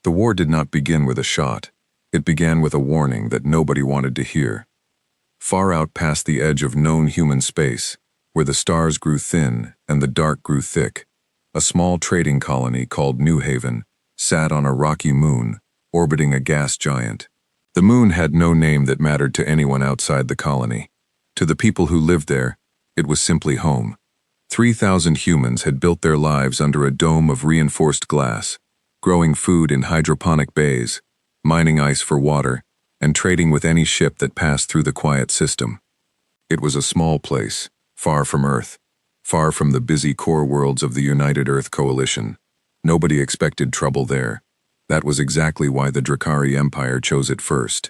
The war did not begin with a shot. It began with a warning that nobody wanted to hear. Far out past the edge of known human space, where the stars grew thin and the dark grew thick, a small trading colony called New Haven sat on a rocky moon, orbiting a gas giant. The moon had no name that mattered to anyone outside the colony. To the people who lived there, it was simply home. 3,000 humans had built their lives under a dome of reinforced glass, growing food in hydroponic bays, mining ice for water, and trading with any ship that passed through the quiet system. It was a small place, far from Earth, far from the busy core worlds of the United Earth Coalition. Nobody expected trouble there. That was exactly why the Drakari Empire chose it first.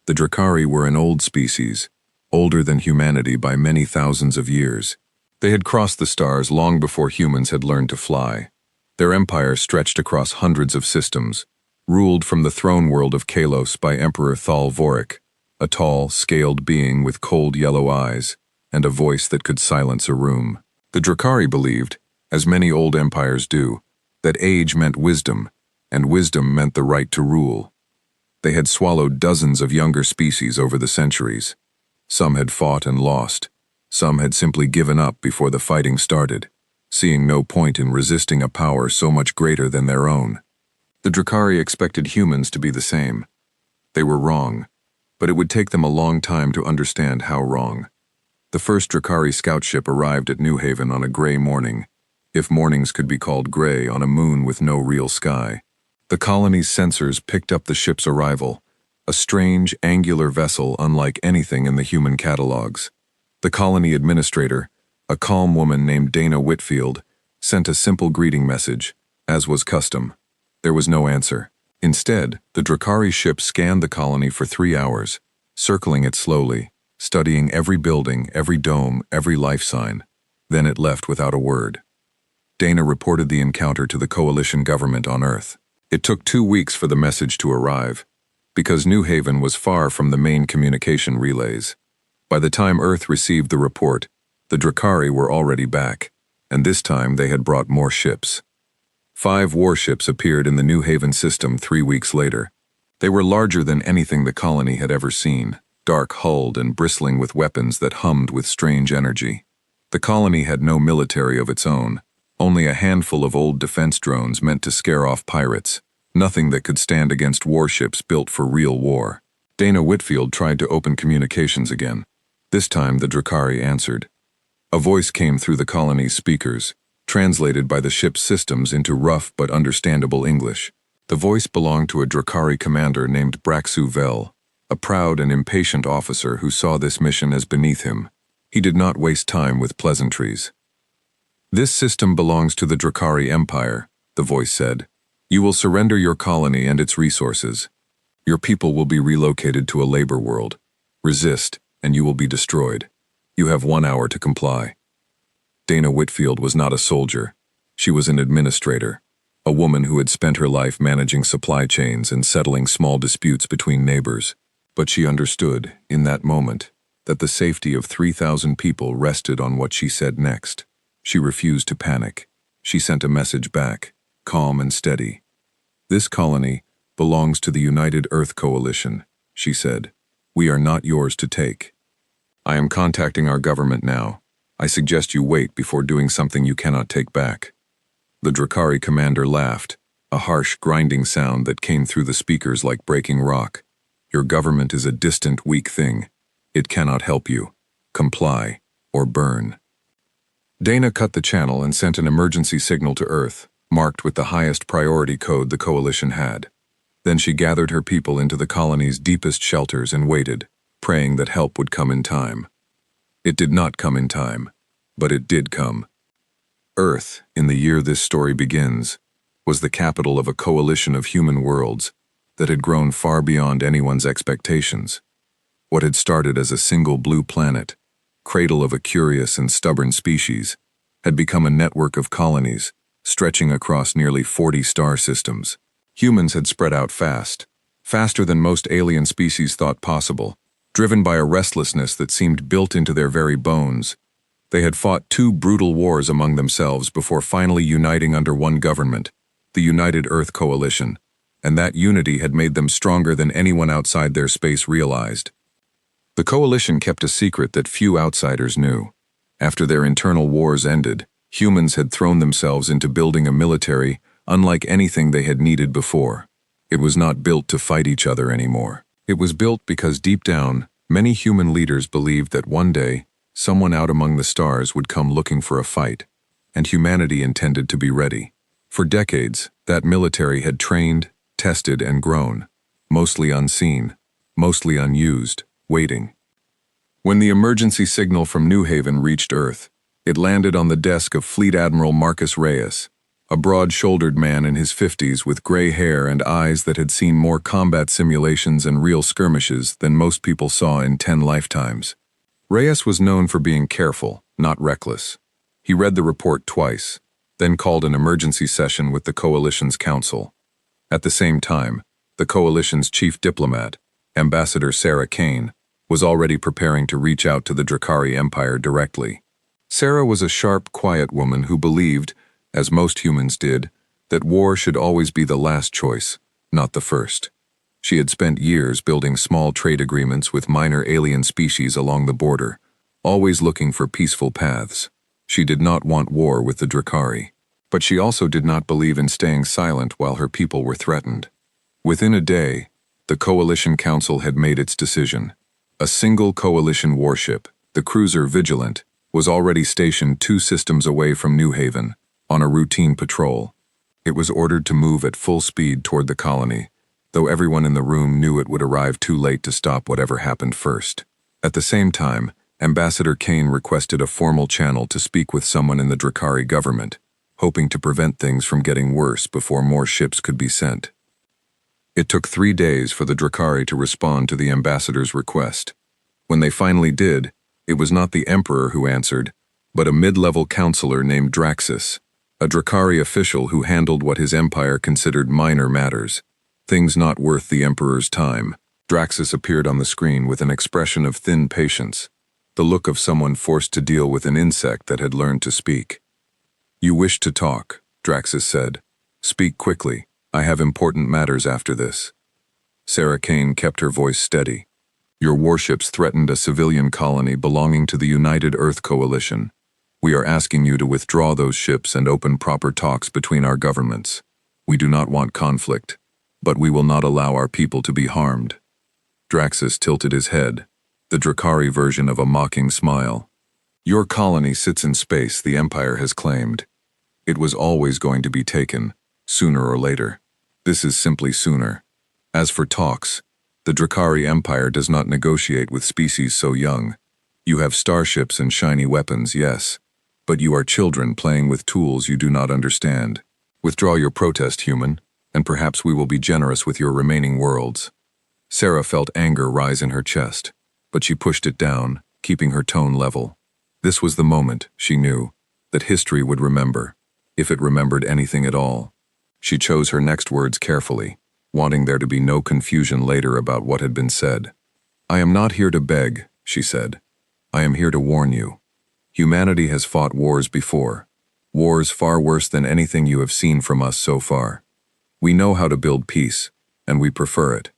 The Drakari were an old species, older than humanity by many thousands of years. They had crossed the stars long before humans had learned to fly. Their empire stretched across hundreds of systems, ruled from the throne world of Kalos by Emperor Thal Vorik, a tall, scaled being with cold yellow eyes and a voice that could silence a room. The Drakari believed, as many old empires do, that age meant wisdom, and wisdom meant the right to rule. They had swallowed dozens of younger species over the centuries. Some had fought and lost. Some had simply given up before the fighting started, seeing no point in resisting a power so much greater than their own. The Drakari expected humans to be the same. They were wrong, but it would take them a long time to understand how wrong. The first Drakari scout ship arrived at New Haven on a gray morning, if mornings could be called gray on a moon with no real sky. The colony's sensors picked up the ship's arrival, a strange, angular vessel unlike anything in the human catalogs. The colony administrator, a calm woman named Dana Whitfield, sent a simple greeting message, as was custom. There was no answer. Instead, the Drakari ship scanned the colony for 3 hours, circling it slowly, studying every building, every dome, every life sign. Then it left without a word. Dana reported the encounter to the coalition government on Earth. It took 2 weeks for the message to arrive, because New Haven was far from the main communication relays. By the time Earth received the report, the Drakari were already back, and this time they had brought more ships. 5 warships appeared in the New Haven system 3 weeks later. They were larger than anything the colony had ever seen, dark-hulled and bristling with weapons that hummed with strange energy. The colony had no military of its own, only a handful of old defense drones meant to scare off pirates, nothing that could stand against warships built for real war. Dana Whitfield tried to open communications again. This time the Drakari answered. A voice came through the colony's speakers, translated by the ship's systems into rough but understandable English. The voice belonged to a Drakari commander named Braxu Vel, a proud and impatient officer who saw this mission as beneath him. He did not waste time with pleasantries. "This system belongs to the Drakari Empire," the voice said. "You will surrender your colony and its resources. Your people will be relocated to a labor world. Resist, and you will be destroyed. You have 1 hour to comply." Dana Whitfield was not a soldier. She was an administrator, a woman who had spent her life managing supply chains and settling small disputes between neighbors. But she understood, in that moment, that the safety of 3,000 people rested on what she said next. She refused to panic. She sent a message back, calm and steady. "This colony belongs to the United Earth Coalition," she said. "We are not yours to take. I am contacting our government now. I suggest you wait before doing something you cannot take back." The Drakari commander laughed, a harsh, grinding sound that came through the speakers like breaking rock. "Your government is a distant, weak thing. It cannot help you. Comply, or burn." Dana cut the channel and sent an emergency signal to Earth, marked with the highest priority code the coalition had. Then she gathered her people into the colony's deepest shelters and waited, praying that help would come in time. It did not come in time, but it did come. Earth, in the year this story begins, was the capital of a coalition of human worlds that had grown far beyond anyone's expectations. What had started as a single blue planet, cradle of a curious and stubborn species, had become a network of colonies, stretching across nearly 40 star systems. Humans had spread out fast, faster than most alien species thought possible, driven by a restlessness that seemed built into their very bones. They had fought 2 brutal wars among themselves before finally uniting under one government, the United Earth Coalition, and that unity had made them stronger than anyone outside their space realized. The Coalition kept a secret that few outsiders knew. After their internal wars ended, humans had thrown themselves into building a military unlike anything they had needed before. It was not built to fight each other anymore. It was built because deep down, many human leaders believed that one day, someone out among the stars would come looking for a fight, and humanity intended to be ready. For decades, that military had trained, tested, and grown, mostly unseen, mostly unused, waiting. When the emergency signal from New Haven reached Earth, it landed on the desk of Fleet Admiral Marcus Reyes, a broad-shouldered man in his 50s with gray hair and eyes that had seen more combat simulations and real skirmishes than most people saw in 10 lifetimes. Reyes was known for being careful, not reckless. He read the report twice, then called an emergency session with the Coalition's council. At the same time, the Coalition's chief diplomat, Ambassador Sarah Kane, was already preparing to reach out to the Drakari Empire directly. Sarah was a sharp, quiet woman who believed, as most humans did, that war should always be the last choice, not the first. She had spent years building small trade agreements with minor alien species along the border, always looking for peaceful paths. She did not want war with the Drakari, but she also did not believe in staying silent while her people were threatened. Within a day, the Coalition Council had made its decision. A single Coalition warship, the cruiser Vigilant, was already stationed 2 systems away from New Haven, on a routine patrol. It was ordered to move at full speed toward the colony, though everyone in the room knew it would arrive too late to stop whatever happened first. At the same time, Ambassador Kane requested a formal channel to speak with someone in the Drakari government, hoping to prevent things from getting worse before more ships could be sent. It took 3 days for the Drakari to respond to the ambassador's request. When they finally did, it was not the Emperor who answered, but a mid-level counselor named Draxus, a Drakari official who handled what his empire considered minor matters, things not worth the Emperor's time. Draxus appeared on the screen with an expression of thin patience, the look of someone forced to deal with an insect that had learned to speak. "You wish to talk," Draxus said. "Speak quickly. I have important matters after this." Sarah Kane kept her voice steady. "Your warships threatened a civilian colony belonging to the United Earth Coalition. We are asking you to withdraw those ships and open proper talks between our governments. We do not want conflict, but we will not allow our people to be harmed." Draxus tilted his head, the Drakari version of a mocking smile. "Your colony sits in space, the Empire has claimed. It was always going to be taken, sooner or later. This is simply sooner. As for talks, the Drakari Empire does not negotiate with species so young. You have starships and shiny weapons, yes, but you are children playing with tools you do not understand. Withdraw your protest, human, and perhaps we will be generous with your remaining worlds." Sarah felt anger rise in her chest, but she pushed it down, keeping her tone level. This was the moment, she knew, that history would remember, if it remembered anything at all. She chose her next words carefully, wanting there to be no confusion later about what had been said. "I am not here to beg," she said. "I am here to warn you. Humanity has fought wars before, wars far worse than anything you have seen from us so far. We know how to build peace, and we prefer it.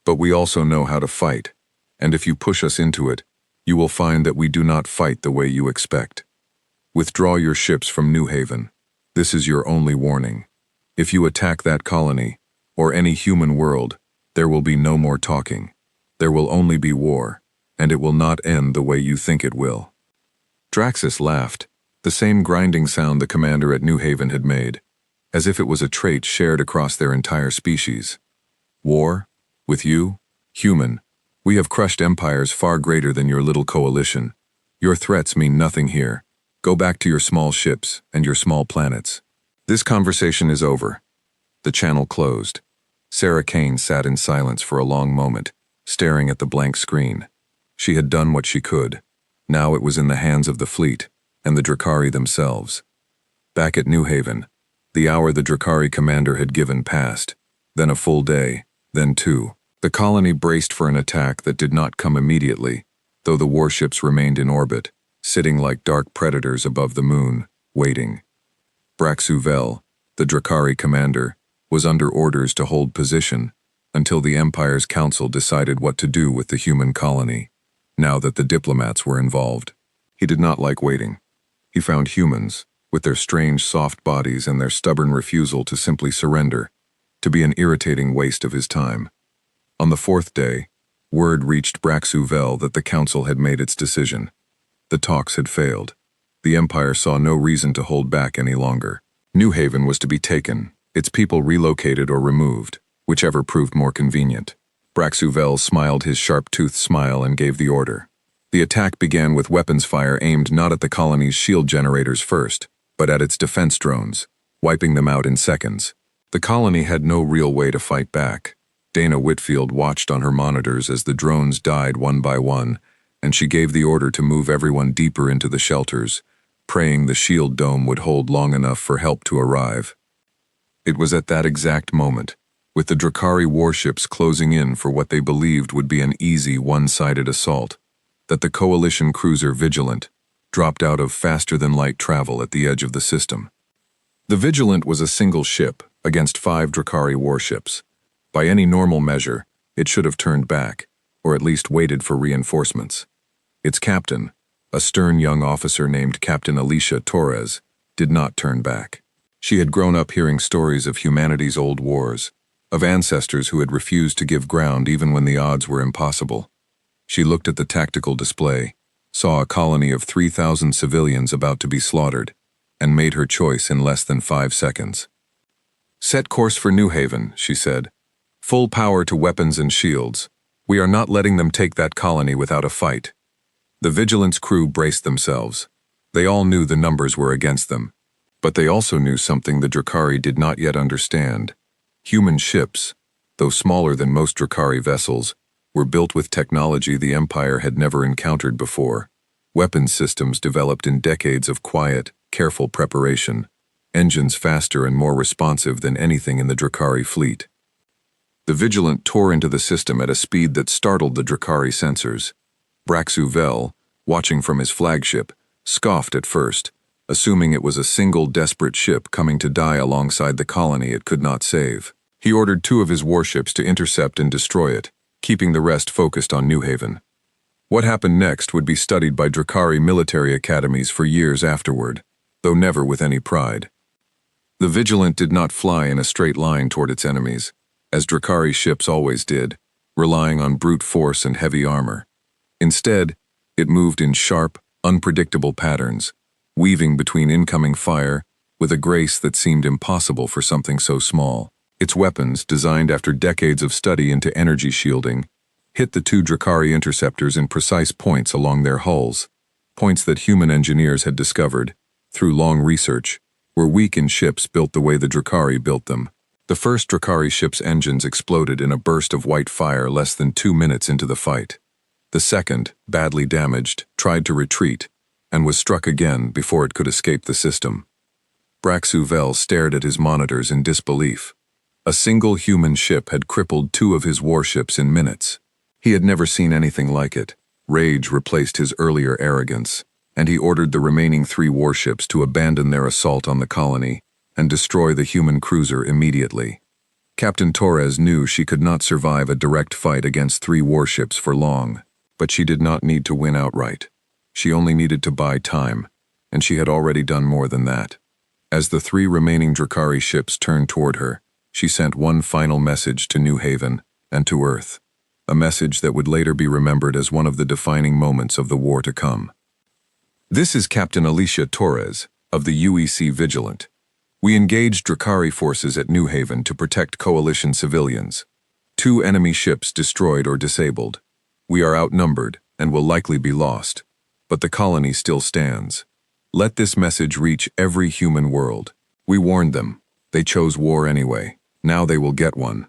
But we also know how to fight, and if you push us into it, you will find that we do not fight the way you expect. Withdraw your ships from New Haven. This is your only warning. If you attack that colony, or any human world, there will be no more talking. There will only be war, and it will not end the way you think it will." Draxus laughed, the same grinding sound the commander at New Haven had made, as if it was a trait shared across their entire species. "War? With you? Human. We have crushed empires far greater than your little coalition. Your threats mean nothing here. Go back to your small ships and your small planets. This conversation is over." The channel closed. Sarah Kane sat in silence for a long moment, staring at the blank screen. She had done what she could. Now it was in the hands of the fleet, and the Drakari themselves. Back at New Haven, the hour the Drakari commander had given passed, then a full day, then 2. The colony braced for an attack that did not come immediately, though the warships remained in orbit, sitting like dark predators above the moon, waiting. Braxuvel, the Drakari commander, was under orders to hold position until the Empire's council decided what to do with the human colony, now that the diplomats were involved. He did not like waiting. He found humans, with their strange soft bodies and their stubborn refusal to simply surrender, to be an irritating waste of his time. On the fourth day, word reached Braxuvel that the council had made its decision. The talks had failed. The Empire saw no reason to hold back any longer. New Haven was to be taken, its people relocated or removed, whichever proved more convenient. Braxuvel smiled his sharp-toothed smile and gave the order. The attack began with weapons fire aimed not at the colony's shield generators first, but at its defense drones, wiping them out in seconds. The colony had no real way to fight back. Dana Whitfield watched on her monitors as the drones died one by one, and she gave the order to move everyone deeper into the shelters, praying the shield dome would hold long enough for help to arrive. It was at that exact moment, with the Drakari warships closing in for what they believed would be an easy one-sided assault, that the Coalition cruiser Vigilant dropped out of faster-than-light travel at the edge of the system. The Vigilant was a single ship against 5 Drakari warships. By any normal measure, it should have turned back, or at least waited for reinforcements. Its captain, a stern young officer named Captain Alicia Torres, did not turn back. She had grown up hearing stories of humanity's old wars, of ancestors who had refused to give ground even when the odds were impossible. She looked at the tactical display, saw a colony of 3,000 civilians about to be slaughtered, and made her choice in less than 5 seconds. "Set course for New Haven," she said. "Full power to weapons and shields. We are not letting them take that colony without a fight." The Vigilance crew braced themselves. They all knew the numbers were against them, but they also knew something the Drakari did not yet understand. Human ships, though smaller than most Drakari vessels, were built with technology the Empire had never encountered before. Weapons systems developed in decades of quiet, careful preparation, engines faster and more responsive than anything in the Drakari fleet. The Vigilant tore into the system at a speed that startled the Drakari sensors. Braxuvel, watching from his flagship, scoffed at first, assuming it was a single desperate ship coming to die alongside the colony it could not save. He ordered 2 of his warships to intercept and destroy it, keeping the rest focused on New Haven. What happened next would be studied by Drakari military academies for years afterward, though never with any pride. The Vigilant did not fly in a straight line toward its enemies, as Drakari ships always did, relying on brute force and heavy armor. Instead, it moved in sharp, unpredictable patterns, weaving between incoming fire with a grace that seemed impossible for something so small. Its weapons, designed after decades of study into energy shielding, hit the 2 Drakari interceptors in precise points along their hulls, points that human engineers had discovered, through long research, were weak in ships built the way the Drakari built them. The first Drakari ship's engines exploded in a burst of white fire less than 2 minutes into the fight. The second, badly damaged, tried to retreat, and was struck again before it could escape the system. Braxuvel stared at his monitors in disbelief. A single human ship had crippled 2 of his warships in minutes. He had never seen anything like it. Rage replaced his earlier arrogance, and he ordered the remaining 3 warships to abandon their assault on the colony and destroy the human cruiser immediately. Captain Torres knew she could not survive a direct fight against 3 warships for long, but she did not need to win outright. She only needed to buy time, and she had already done more than that. As the 3 remaining Drakari ships turned toward her, she sent one final message to New Haven and to Earth, a message that would later be remembered as one of the defining moments of the war to come. "This is Captain Alicia Torres, of the UEC Vigilant. We engaged Drakari forces at New Haven to protect Coalition civilians. 2 enemy ships destroyed or disabled. We are outnumbered and will likely be lost, but the colony still stands. Let this message reach every human world. We warned them. They chose war anyway. Now they will get one."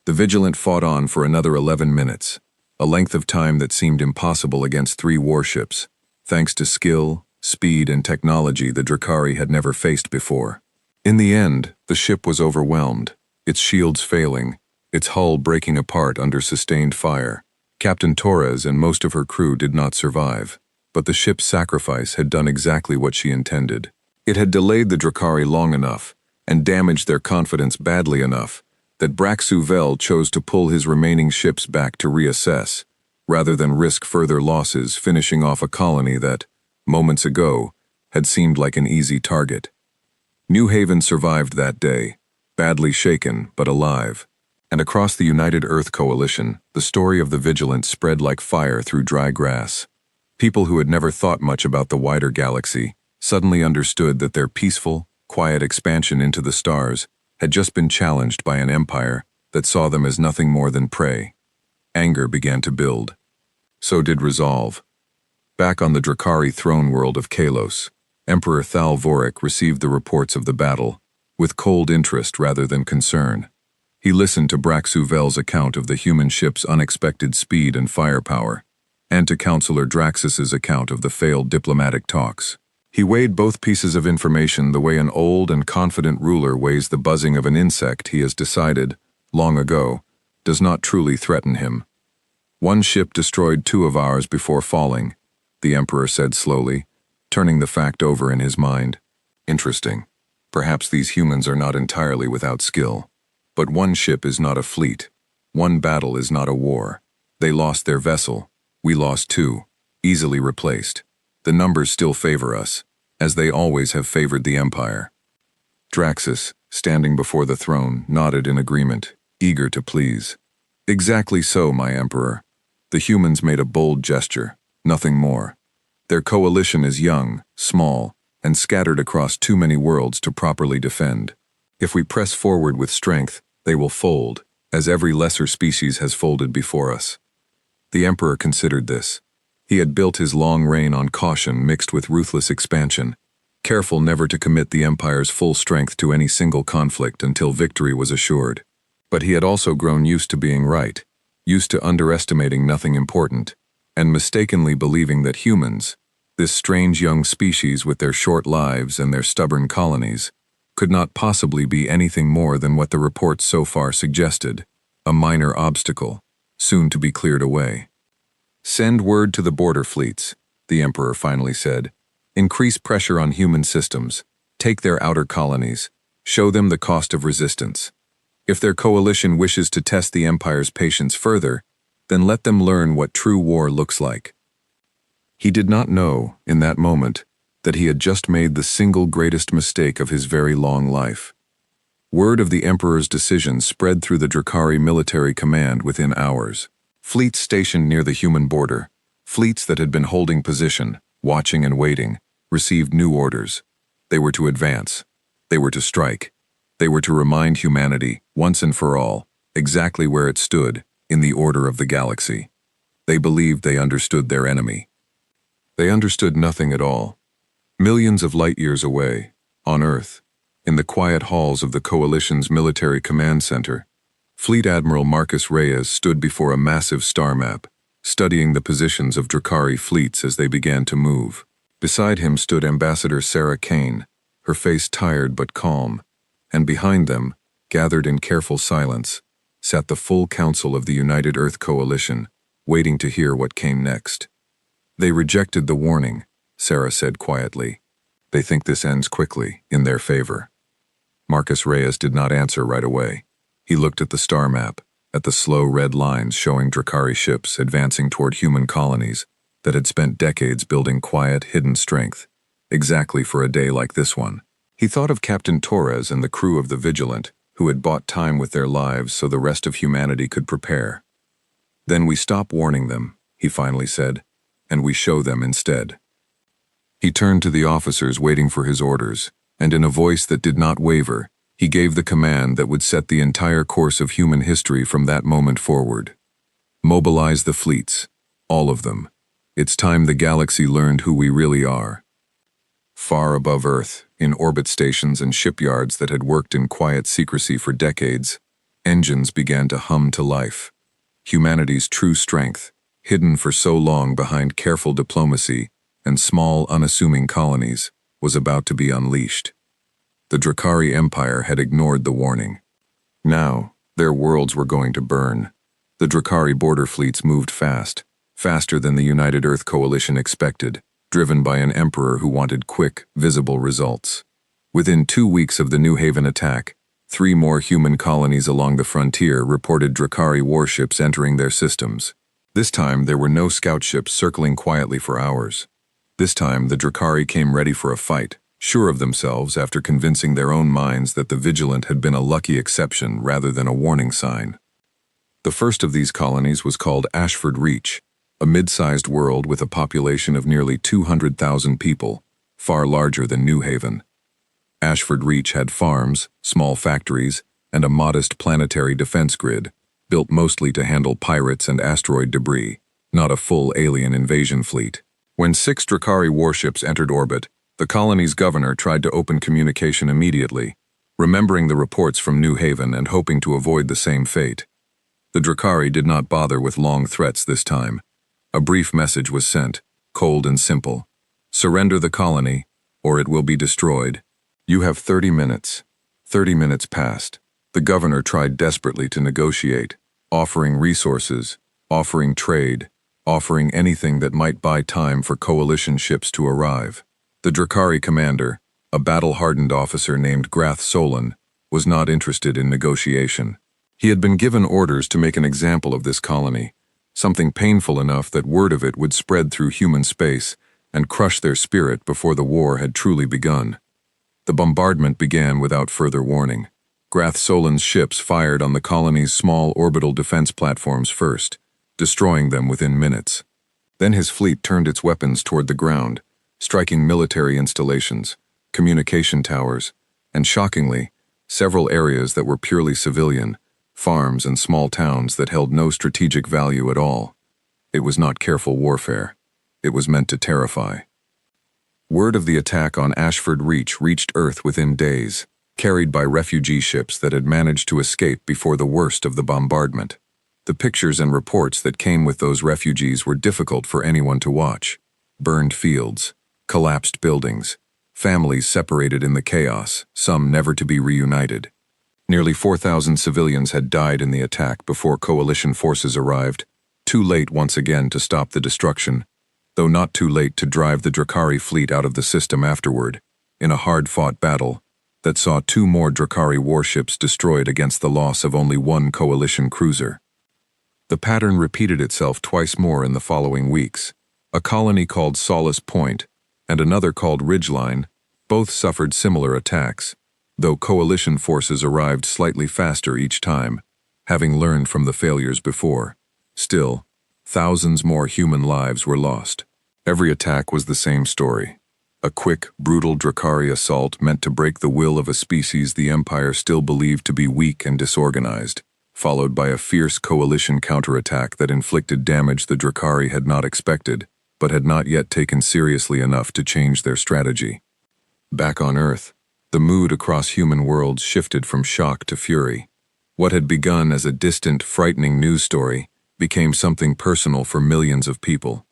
The Vigilant fought on for another 11 minutes, a length of time that seemed impossible against 3 warships, thanks to skill, speed, and technology the Drakari had never faced before. In the end, the ship was overwhelmed, its shields failing, its hull breaking apart under sustained fire. Captain Torres and most of her crew did not survive, but the ship's sacrifice had done exactly what she intended. It had delayed the Drakari long enough and damaged their confidence badly enough that Braxuvel chose to pull his remaining ships back to reassess, rather than risk further losses finishing off a colony that, moments ago, had seemed like an easy target. New Haven survived that day, badly shaken but alive, and across the United Earth Coalition, the story of the Vigilant spread like fire through dry grass. People who had never thought much about the wider galaxy suddenly understood that their peaceful, quiet expansion into the stars had just been challenged by an empire that saw them as nothing more than prey. Anger began to build. So did resolve. Back on the Drakari throne world of Kalos, Emperor Thal Vorik received the reports of the battle with cold interest rather than concern. He listened to Braxuvel's account of the human ship's unexpected speed and firepower, and to Counselor Draxus's account of the failed diplomatic talks. He weighed both pieces of information the way an old and confident ruler weighs the buzzing of an insect he has decided, long ago, does not truly threaten him. One ship destroyed 2 of ours before falling, the Emperor said slowly, turning the fact over in his mind. Interesting. Perhaps these humans are not entirely without skill. But one ship is not a fleet. One battle is not a war. They lost their vessel. We lost 2, easily replaced. The numbers still favor us, as they always have favored the Empire. Draxus, standing before the throne, nodded in agreement, eager to please. Exactly so, my Emperor. The humans made a bold gesture, nothing more. Their coalition is young, small, and scattered across too many worlds to properly defend. If we press forward with strength, they will fold, as every lesser species has folded before us. The Emperor considered this. He had built his long reign on caution mixed with ruthless expansion, careful never to commit the Empire's full strength to any single conflict until victory was assured. But he had also grown used to being right, used to underestimating nothing important, and mistakenly believing that humans, this strange young species with their short lives and their stubborn colonies, could not possibly be anything more than what the reports so far suggested, a minor obstacle, soon to be cleared away. Send word to the border fleets, the Emperor finally said. Increase pressure on human systems, take their outer colonies, show them the cost of resistance. If their coalition wishes to test the Empire's patience further, then let them learn what true war looks like. He did not know, in that moment, that he had just made the single greatest mistake of his very long life. Word of the Emperor's decision spread through the Drakari military command within hours. Fleets stationed near the human border, fleets that had been holding position, watching and waiting, received new orders. They were to advance. They were to strike. They were to remind humanity, once and for all, exactly where it stood in the order of the galaxy. They believed they understood their enemy. They understood nothing at all. Millions of light years away, on Earth, in the quiet halls of the Coalition's military command center, Fleet Admiral Marcus Reyes stood before a massive star map, studying the positions of Drakari fleets as they began to move. Beside him stood Ambassador Sarah Kane, her face tired but calm, and behind them, gathered in careful silence, sat the full council of the United Earth Coalition, waiting to hear what came next. They rejected the warning, Sarah said quietly. They think this ends quickly, in their favor. Marcus Reyes did not answer right away. He looked at the star map, at the slow red lines showing Drakari ships advancing toward human colonies that had spent decades building quiet, hidden strength, exactly for a day like this one. He thought of Captain Torres and the crew of the Vigilant, who had bought time with their lives so the rest of humanity could prepare. Then we stop warning them, he finally said, and we show them instead. He turned to the officers waiting for his orders, and in a voice that did not waver, he gave the command that would set the entire course of human history from that moment forward. Mobilize the fleets, all of them. It's time the galaxy learned who we really are. Far above Earth, in orbit stations and shipyards that had worked in quiet secrecy for decades, engines began to hum to life. Humanity's true strength, hidden for so long behind careful diplomacy and small, unassuming colonies, was about to be unleashed. The Drakari Empire had ignored the warning. Now, their worlds were going to burn. The Drakari border fleets moved fast, faster than the United Earth Coalition expected, driven by an emperor who wanted quick, visible results. Within 2 weeks of the New Haven attack, 3 more human colonies along the frontier reported Drakari warships entering their systems. This time, there were no scout ships circling quietly for hours. This time, the Drakari came ready for a fight, sure of themselves after convincing their own minds that the Vigilant had been a lucky exception rather than a warning sign. The first of these colonies was called Ashford Reach, a mid-sized world with a population of nearly 200,000 people, far larger than New Haven. Ashford Reach had farms, small factories, and a modest planetary defense grid, built mostly to handle pirates and asteroid debris, not a full alien invasion fleet. When 6 Drakari warships entered orbit, the colony's governor tried to open communication immediately, remembering the reports from New Haven and hoping to avoid the same fate. The Drakari did not bother with long threats this time. A brief message was sent, cold and simple. Surrender the colony, or it will be destroyed. You have 30 minutes. 30 minutes passed. The governor tried desperately to negotiate, offering resources, offering trade, offering anything that might buy time for coalition ships to arrive. The Drakari commander, a battle-hardened officer named Grath Solon, was not interested in negotiation. He had been given orders to make an example of this colony, something painful enough that word of it would spread through human space and crush their spirit before the war had truly begun. The bombardment began without further warning. Grath Solon's ships fired on the colony's small orbital defense platforms first, destroying them within minutes. Then his fleet turned its weapons toward the ground, striking military installations, communication towers, and shockingly, several areas that were purely civilian, farms and small towns that held no strategic value at all. It was not careful warfare. It was meant to terrify. Word of the attack on Ashford Reach reached Earth within days, carried by refugee ships that had managed to escape before the worst of the bombardment. The pictures and reports that came with those refugees were difficult for anyone to watch. Burned fields, collapsed buildings, families separated in the chaos, some never to be reunited. Nearly 4,000 civilians had died in the attack before coalition forces arrived, too late once again to stop the destruction, though not too late to drive the Drakari fleet out of the system afterward, in a hard-fought battle that saw 2 more Drakari warships destroyed against the loss of only 1 coalition cruiser. The pattern repeated itself twice more in the following weeks. A colony called Solace Point and another called Ridgeline both suffered similar attacks, though coalition forces arrived slightly faster each time, having learned from the failures before. Still, thousands more human lives were lost. Every attack was the same story. A quick, brutal Drakari assault meant to break the will of a species the Empire still believed to be weak and disorganized, followed by a fierce coalition counterattack that inflicted damage the Drakari had not expected, but had not yet taken seriously enough to change their strategy. Back on Earth, the mood across human worlds shifted from shock to fury. What had begun as a distant, frightening news story became something personal for millions of people.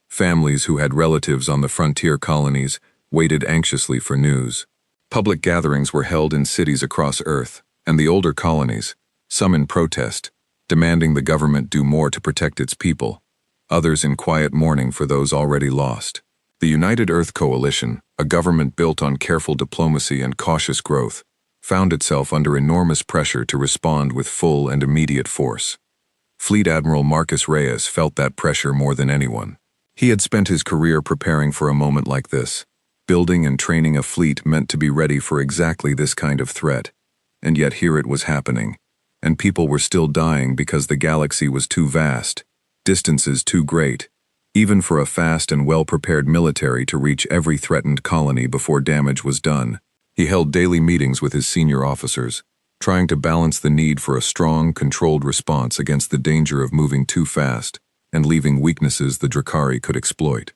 Families who had relatives on the frontier colonies waited anxiously for news. Public gatherings were held in cities across Earth, and the older colonies, some in protest, demanding the government do more to protect its people, others in quiet mourning for those already lost. The United Earth Coalition, a government built on careful diplomacy and cautious growth, found itself under enormous pressure to respond with full and immediate force. Fleet Admiral Marcus Reyes felt that pressure more than anyone. He had spent his career preparing for a moment like this, building and training a fleet meant to be ready for exactly this kind of threat. And yet here it was happening, and people were still dying because the galaxy was too vast, distances too great, even for a fast and well-prepared military to reach every threatened colony before damage was done. He held daily meetings with his senior officers, trying to balance the need for a strong, controlled response against the danger of moving too fast and leaving weaknesses the Drakari could exploit.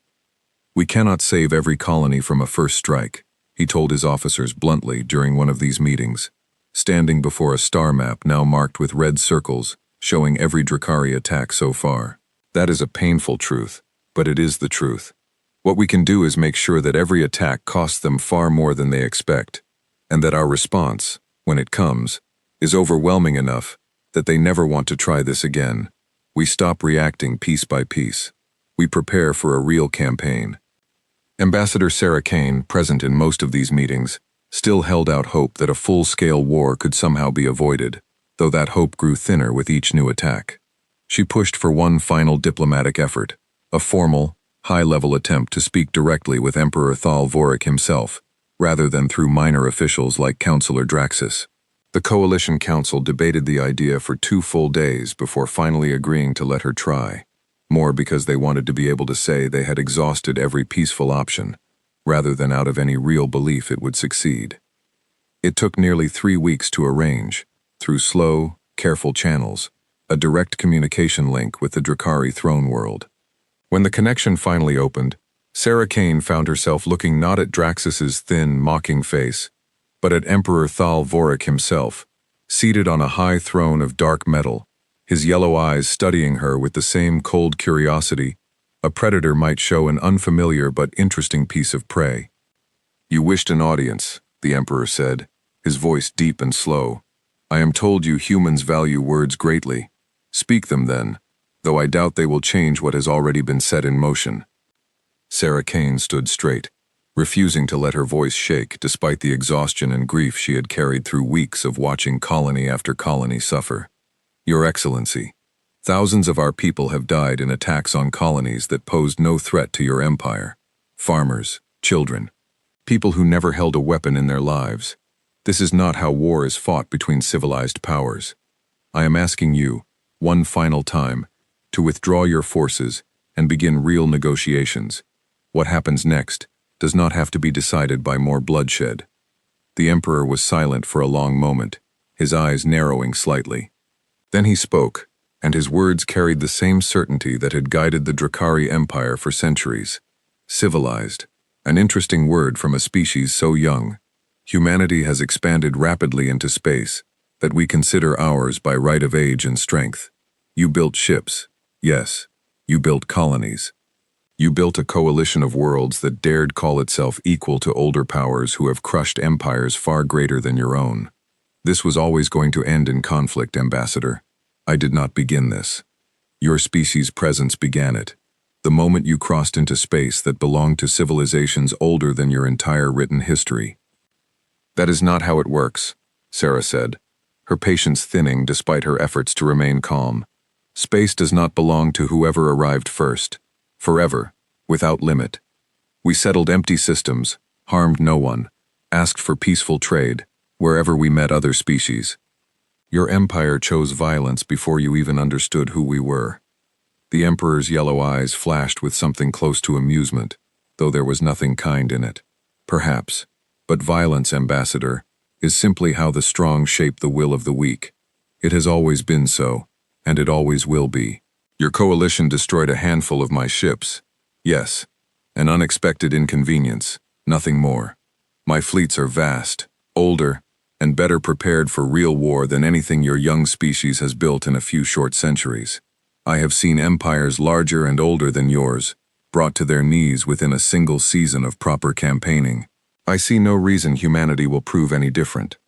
"We cannot save every colony from a first strike," he told his officers bluntly during one of these meetings, standing before a star map now marked with red circles showing every Drakari attack so far. "That is a painful truth, but it is the truth. What we can do is make sure that every attack costs them far more than they expect, and that our response, when it comes, is overwhelming enough that they never want to try this again. We stop reacting piece by piece. We prepare for a real campaign." Ambassador Sarah Kane, present in most of these meetings, still held out hope that a full-scale war could somehow be avoided, though that hope grew thinner with each new attack. She pushed for one final diplomatic effort, a formal, high-level attempt to speak directly with Emperor Thal Vorik himself, rather than through minor officials like Councillor Draxus. The Coalition Council debated the idea for 2 full days before finally agreeing to let her try, more because they wanted to be able to say they had exhausted every peaceful option, rather than out of any real belief it would succeed. It took nearly 3 weeks to arrange, through slow, careful channels, a direct communication link with the Drakari throne world. When the connection finally opened, Sarah Kane found herself looking not at Draxus's thin, mocking face, but at Emperor Thal Vorik himself, seated on a high throne of dark metal, his yellow eyes studying her with the same cold curiosity a predator might show an unfamiliar but interesting piece of prey. "You wished an audience," the Emperor said, his voice deep and slow. "I am told you humans value words greatly. Speak them then, though I doubt they will change what has already been set in motion." Sarah Kane stood straight, refusing to let her voice shake despite the exhaustion and grief she had carried through weeks of watching colony after colony suffer. "Your Excellency, thousands of our people have died in attacks on colonies that posed no threat to your empire. Farmers, children, people who never held a weapon in their lives. This is not how war is fought between civilized powers. I am asking you, one final time, to withdraw your forces and begin real negotiations. What happens next does not have to be decided by more bloodshed." The Emperor was silent for a long moment, his eyes narrowing slightly. Then he spoke, and his words carried the same certainty that had guided the Drakari Empire for centuries. Civilized, an interesting word from a species so young. Humanity has expanded rapidly into space, that we consider ours by right of age and strength. You built ships, yes. You built colonies. You built a coalition of worlds that dared call itself equal to older powers who have crushed empires far greater than your own. This was always going to end in conflict, Ambassador. I did not begin this. Your species' presence began it, the moment you crossed into space that belonged to civilizations older than your entire written history. "That is not how it works," Sarah said, her patience thinning despite her efforts to remain calm. "Space does not belong to whoever arrived first, forever, without limit. We settled empty systems, harmed no one, asked for peaceful trade, wherever we met other species. Your empire chose violence before you even understood who we were." The Emperor's yellow eyes flashed with something close to amusement, though there was nothing kind in it. "Perhaps, but violence, Ambassador, is simply how the strong shape the will of the weak. It has always been so, and it always will be. Your coalition destroyed a handful of my ships. Yes, an unexpected inconvenience, nothing more. My fleets are vast, older, and better prepared for real war than anything your young species has built in a few short centuries. I have seen empires larger and older than yours, brought to their knees within a single season of proper campaigning. I see no reason humanity will prove any different."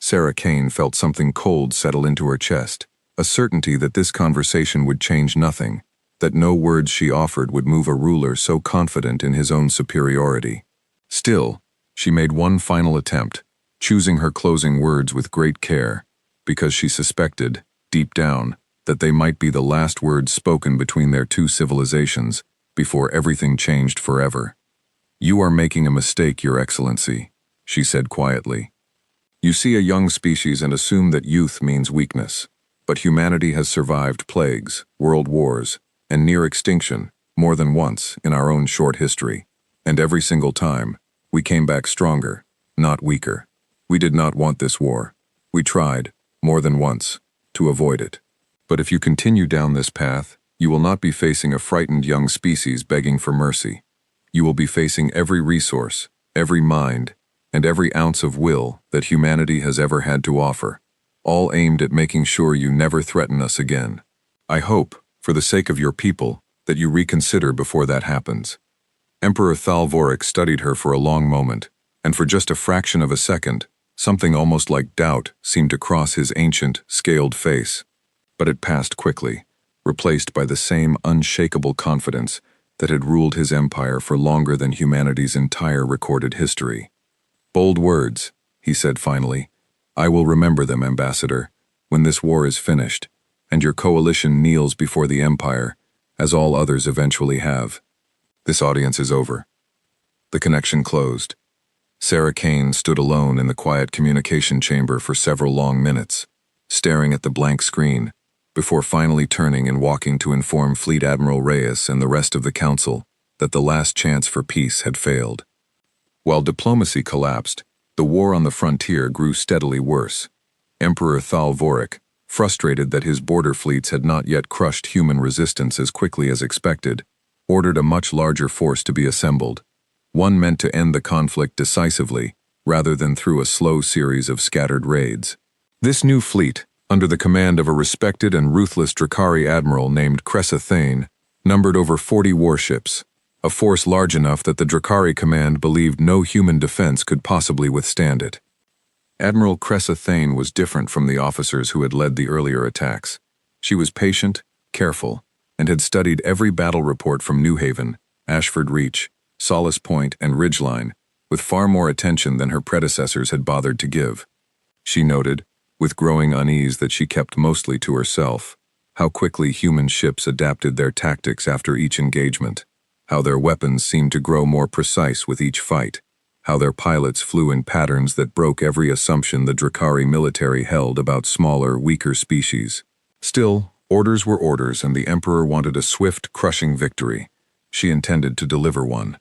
Sarah Kane felt something cold settle into her chest, a certainty that this conversation would change nothing, that no words she offered would move a ruler so confident in his own superiority. Still, she made one final attempt, choosing her closing words with great care, because she suspected, deep down, that they might be the last words spoken between their two civilizations before everything changed forever. "You are making a mistake, Your Excellency," she said quietly. "You see a young species and assume that youth means weakness, but humanity has survived plagues, world wars, and near extinction more than once in our own short history, and every single time, we came back stronger, not weaker. We did not want this war. We tried, more than once, to avoid it. But if you continue down this path, you will not be facing a frightened young species begging for mercy. You will be facing every resource, every mind, and every ounce of will that humanity has ever had to offer, all aimed at making sure you never threaten us again. I hope, for the sake of your people, that you reconsider before that happens." Emperor Thal Vorik studied her for a long moment, and for just a fraction of a second, something almost like doubt seemed to cross his ancient, scaled face. But it passed quickly, replaced by the same unshakable confidence that had ruled his empire for longer than humanity's entire recorded history. Bold words, he said finally. I will remember them, Ambassador, when this war is finished, and your coalition kneels before the Empire, as all others eventually have. This audience is over. The connection closed. Sarah Kane stood alone in the quiet communication chamber for several long minutes, staring at the blank screen, before finally turning and walking to inform Fleet Admiral Reyes and the rest of the Council that the last chance for peace had failed. While diplomacy collapsed, the war on the frontier grew steadily worse. Emperor Thal Vorik, frustrated that his border fleets had not yet crushed human resistance as quickly as expected, ordered a much larger force to be assembled, one meant to end the conflict decisively, rather than through a slow series of scattered raids. This new fleet, under the command of a respected and ruthless Drakari admiral named Cressa Thane, numbered over 40 warships, a force large enough that the Drakari command believed no human defense could possibly withstand it. Admiral Cressa Thane was different from the officers who had led the earlier attacks. She was patient, careful, and had studied every battle report from New Haven, Ashford Reach, Solace Point, and Ridgeline, with far more attention than her predecessors had bothered to give. She noted, with growing unease that she kept mostly to herself, how quickly human ships adapted their tactics after each engagement, how their weapons seemed to grow more precise with each fight, how their pilots flew in patterns that broke every assumption the Drakari military held about smaller, weaker species. Still, orders were orders, and the Emperor wanted a swift, crushing victory. She intended to deliver one.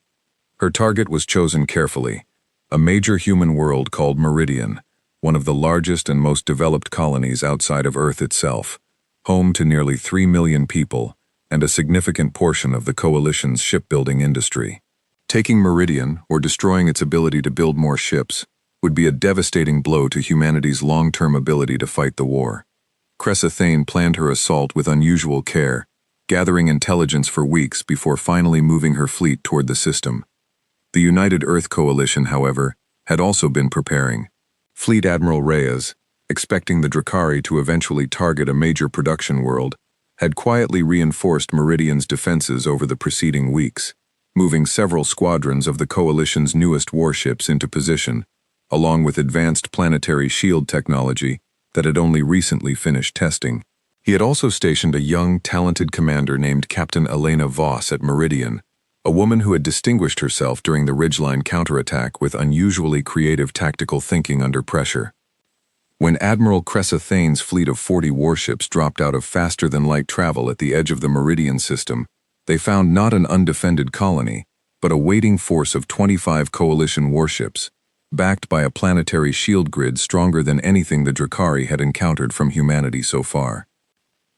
Her target was chosen carefully, a major human world called Meridian, one of the largest and most developed colonies outside of Earth itself, home to nearly 3 million people and a significant portion of the Coalition's shipbuilding industry. Taking Meridian, or destroying its ability to build more ships, would be a devastating blow to humanity's long-term ability to fight the war. Cressa Thane planned her assault with unusual care, gathering intelligence for weeks before finally moving her fleet toward the system. The United Earth Coalition, however, had also been preparing. Fleet Admiral Reyes, expecting the Drakari to eventually target a major production world, had quietly reinforced Meridian's defenses over the preceding weeks, moving several squadrons of the Coalition's newest warships into position, along with advanced planetary shield technology that had only recently finished testing. He had also stationed a young, talented commander named Captain Elena Voss at Meridian, a woman who had distinguished herself during the Ridgeline counterattack with unusually creative tactical thinking under pressure. When Admiral Cressa Thane's fleet of 40 warships dropped out of faster-than-light travel at the edge of the Meridian system, they found not an undefended colony, but a waiting force of 25 Coalition warships, backed by a planetary shield grid stronger than anything the Drakari had encountered from humanity so far.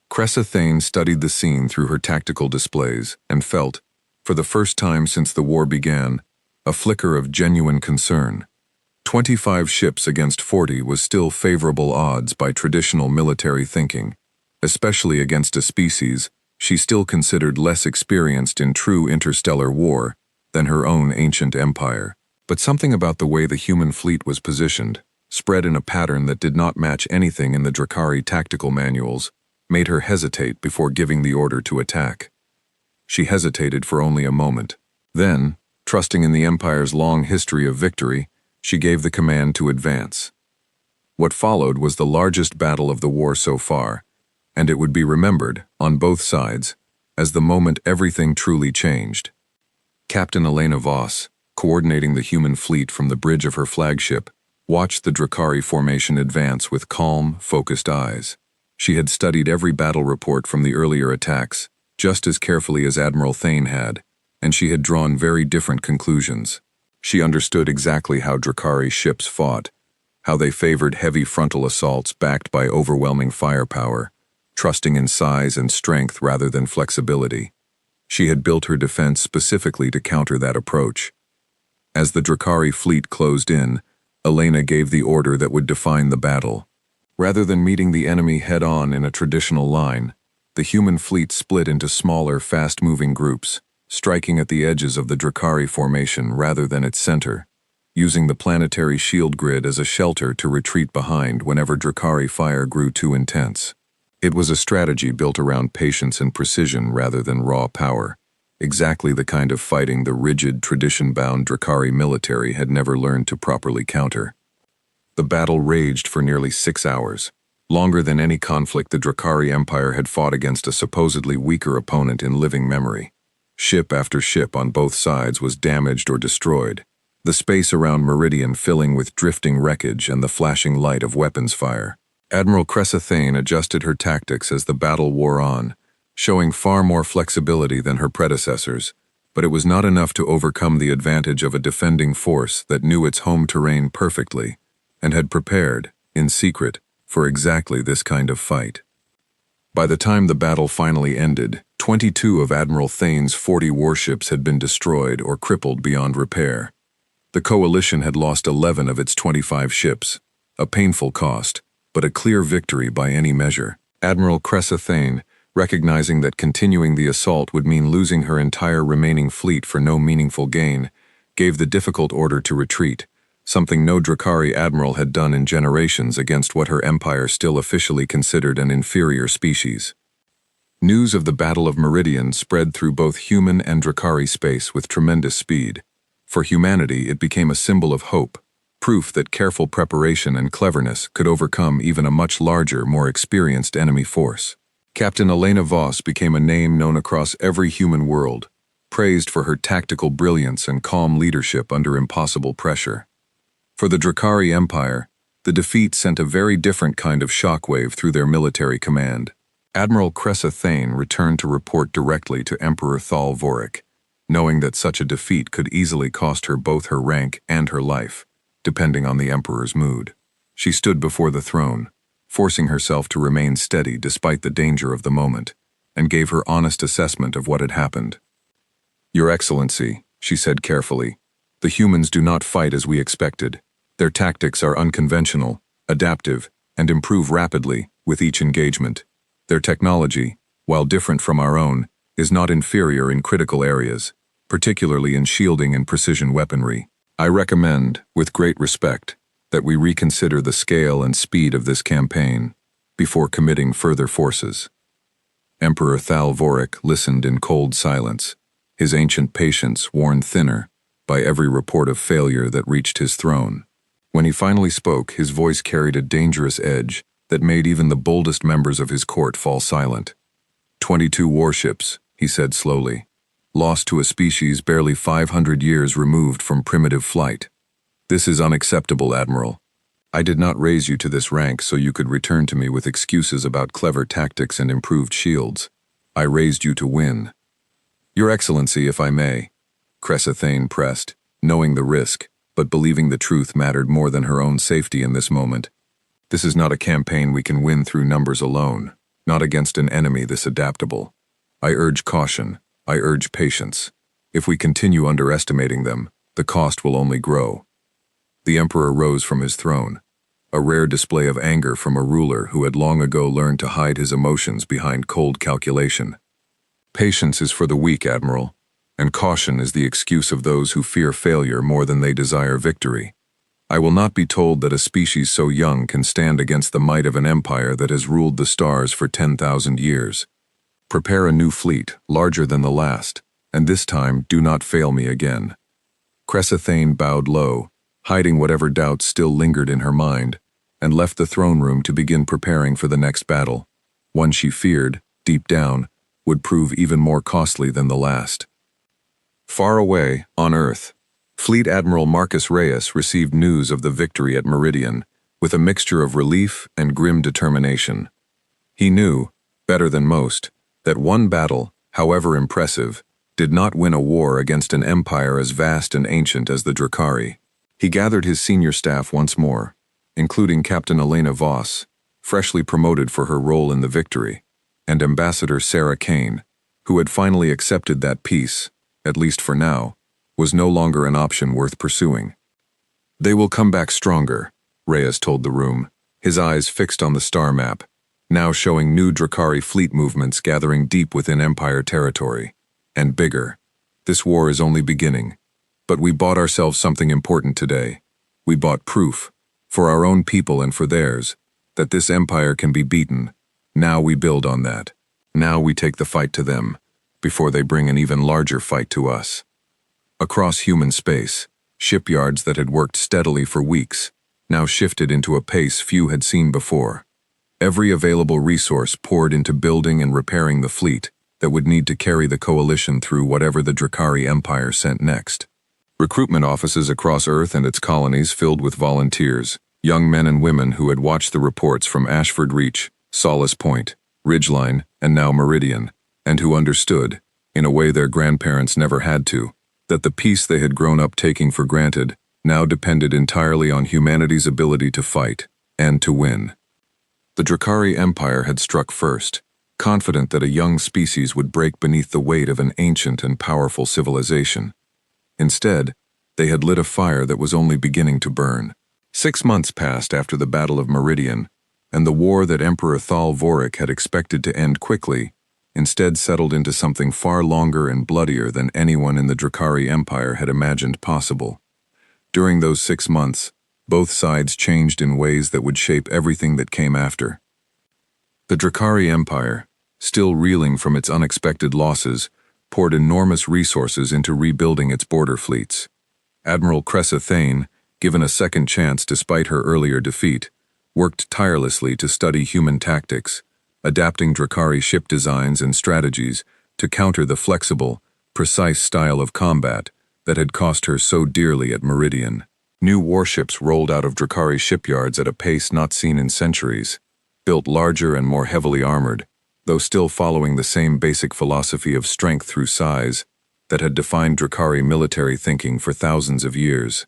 Cressa Thane studied the scene through her tactical displays and felt, for the first time since the war began, a flicker of genuine concern. 25 ships against 40 was still favorable odds by traditional military thinking, especially against a species she still considered less experienced in true interstellar war than her own ancient empire. But something about the way the human fleet was positioned, spread in a pattern that did not match anything in the Drakari tactical manuals, made her hesitate before giving the order to attack. She hesitated for only a moment. Then, trusting in the Empire's long history of victory, she gave the command to advance. What followed was the largest battle of the war so far, and it would be remembered, on both sides, as the moment everything truly changed. Captain Elena Voss, coordinating the human fleet from the bridge of her flagship, watched the Drakari formation advance with calm, focused eyes. She had studied every battle report from the earlier attacks, just as carefully as Admiral Thane had, and she had drawn very different conclusions. She understood exactly how Drakari ships fought, how they favored heavy frontal assaults backed by overwhelming firepower, trusting in size and strength rather than flexibility. She had built her defense specifically to counter that approach. As the Drakari fleet closed in, Elena gave the order that would define the battle. Rather than meeting the enemy head-on in a traditional line, the human fleet split into smaller, fast-moving groups, striking at the edges of the Drakari formation rather than its center, using the planetary shield grid as a shelter to retreat behind whenever Drakari fire grew too intense. It was a strategy built around patience and precision rather than raw power. exactly the kind of fighting the rigid, tradition-bound Drakari military had never learned to properly counter. The battle raged for nearly 6 hours, longer than any conflict the Drakari Empire had fought against a supposedly weaker opponent in living memory. Ship after ship on both sides was damaged or destroyed, the space around Meridian filling with drifting wreckage and the flashing light of weapons fire. Admiral Cressa Thane adjusted her tactics as the battle wore on, showing far more flexibility than her predecessors, but it was not enough to overcome the advantage of a defending force that knew its home terrain perfectly and had prepared, in secret, for exactly this kind of fight. By the time the battle finally ended, 22 of Admiral Thane's 40 warships had been destroyed or crippled beyond repair. The coalition had lost 11 of its 25 ships, a painful cost, but a clear victory by any measure. Admiral Cressa Thane, recognizing that continuing the assault would mean losing her entire remaining fleet for no meaningful gain, gave the difficult order to retreat, something no Drakari admiral had done in generations against what her empire still officially considered an inferior species. News of the Battle of Meridian spread through both human and Drakari space with tremendous speed. For humanity, it became a symbol of hope, proof that careful preparation and cleverness could overcome even a much larger, more experienced enemy force. Captain Elena Voss became a name known across every human world, praised for her tactical brilliance and calm leadership under impossible pressure. For the Drakari Empire, the defeat sent a very different kind of shockwave through their military command. Admiral Cressa Thane returned to report directly to Emperor Thal Vorik, knowing that such a defeat could easily cost her both her rank and her life, depending on the Emperor's mood. She stood before the throne, forcing herself to remain steady despite the danger of the moment, and gave her honest assessment of what had happened. "Your Excellency," she said carefully, "the humans do not fight as we expected. Their tactics are unconventional, adaptive, and improve rapidly with each engagement. Their technology, while different from our own, is not inferior in critical areas, particularly in shielding and precision weaponry. I recommend, with great respect, that we reconsider the scale and speed of this campaign before committing further forces." Emperor Thal Vorik listened in cold silence, his ancient patience worn thinner by every report of failure that reached his throne. When he finally spoke, his voice carried a dangerous edge that made even the boldest members of his court fall silent. 22 warships, he said slowly, lost to a species barely 500 years removed from primitive flight. This is unacceptable, Admiral. I did not raise you to this rank so you could return to me with excuses about clever tactics and improved shields. I raised you to win. Your Excellency, if I may, Cressa Thane pressed, knowing the risk, but believing the truth mattered more than her own safety in this moment. This is not a campaign we can win through numbers alone, not against an enemy this adaptable. I urge caution, I urge patience. If we continue underestimating them, the cost will only grow. The Emperor rose from his throne, a rare display of anger from a ruler who had long ago learned to hide his emotions behind cold calculation. Patience is for the weak, Admiral, and caution is the excuse of those who fear failure more than they desire victory. I will not be told that a species so young can stand against the might of an empire that has ruled the stars for 10,000 years. Prepare a new fleet, larger than the last, and this time do not fail me again. Cressa Thane bowed low, hiding whatever doubts still lingered in her mind, and left the throne room to begin preparing for the next battle, one she feared, deep down, would prove even more costly than the last. Far away, on Earth, Fleet Admiral Marcus Reyes received news of the victory at Meridian with a mixture of relief and grim determination. He knew, better than most, that one battle, however impressive, did not win a war against an empire as vast and ancient as the Drakari. He gathered his senior staff once more, including Captain Elena Voss, freshly promoted for her role in the victory, and Ambassador Sarah Kane, who had finally accepted that peace, at least for now, was no longer an option worth pursuing. They will come back stronger, Reyes told the room, his eyes fixed on the star map, now showing new Drakari fleet movements gathering deep within Empire territory. And bigger. This war is only beginning. But we bought ourselves something important today. We bought proof, for our own people and for theirs, that this empire can be beaten. Now we build on that. Now we take the fight to them. before they bring an even larger fight to us. Across human space, shipyards that had worked steadily for weeks now shifted into a pace few had seen before. Every available resource poured into building and repairing the fleet that would need to carry the coalition through whatever the Drakari Empire sent next. Recruitment offices across Earth and its colonies filled with volunteers, young men and women who had watched the reports from Ashford Reach, Solace Point, Ridgeline, and now Meridian, and who understood, in a way their grandparents never had to, that the peace they had grown up taking for granted now depended entirely on humanity's ability to fight and to win. The Drakari Empire had struck first, confident that a young species would break beneath the weight of an ancient and powerful civilization. Instead, they had lit a fire that was only beginning to burn. 6 months passed after the Battle of Meridian, and the war that Emperor Thal Vorik had expected to end quickly instead settled into something far longer and bloodier than anyone in the Drakari Empire had imagined possible. During those 6 months, both sides changed in ways that would shape everything that came after. The Drakari Empire, still reeling from its unexpected losses, poured enormous resources into rebuilding its border fleets. Admiral Cressa Thane, given a second chance despite her earlier defeat, worked tirelessly to study human tactics, adapting Drakari ship designs and strategies to counter the flexible, precise style of combat that had cost her so dearly at Meridian. New warships rolled out of Drakari shipyards at a pace not seen in centuries, built larger and more heavily armored, though still following the same basic philosophy of strength through size that had defined Drakari military thinking for thousands of years.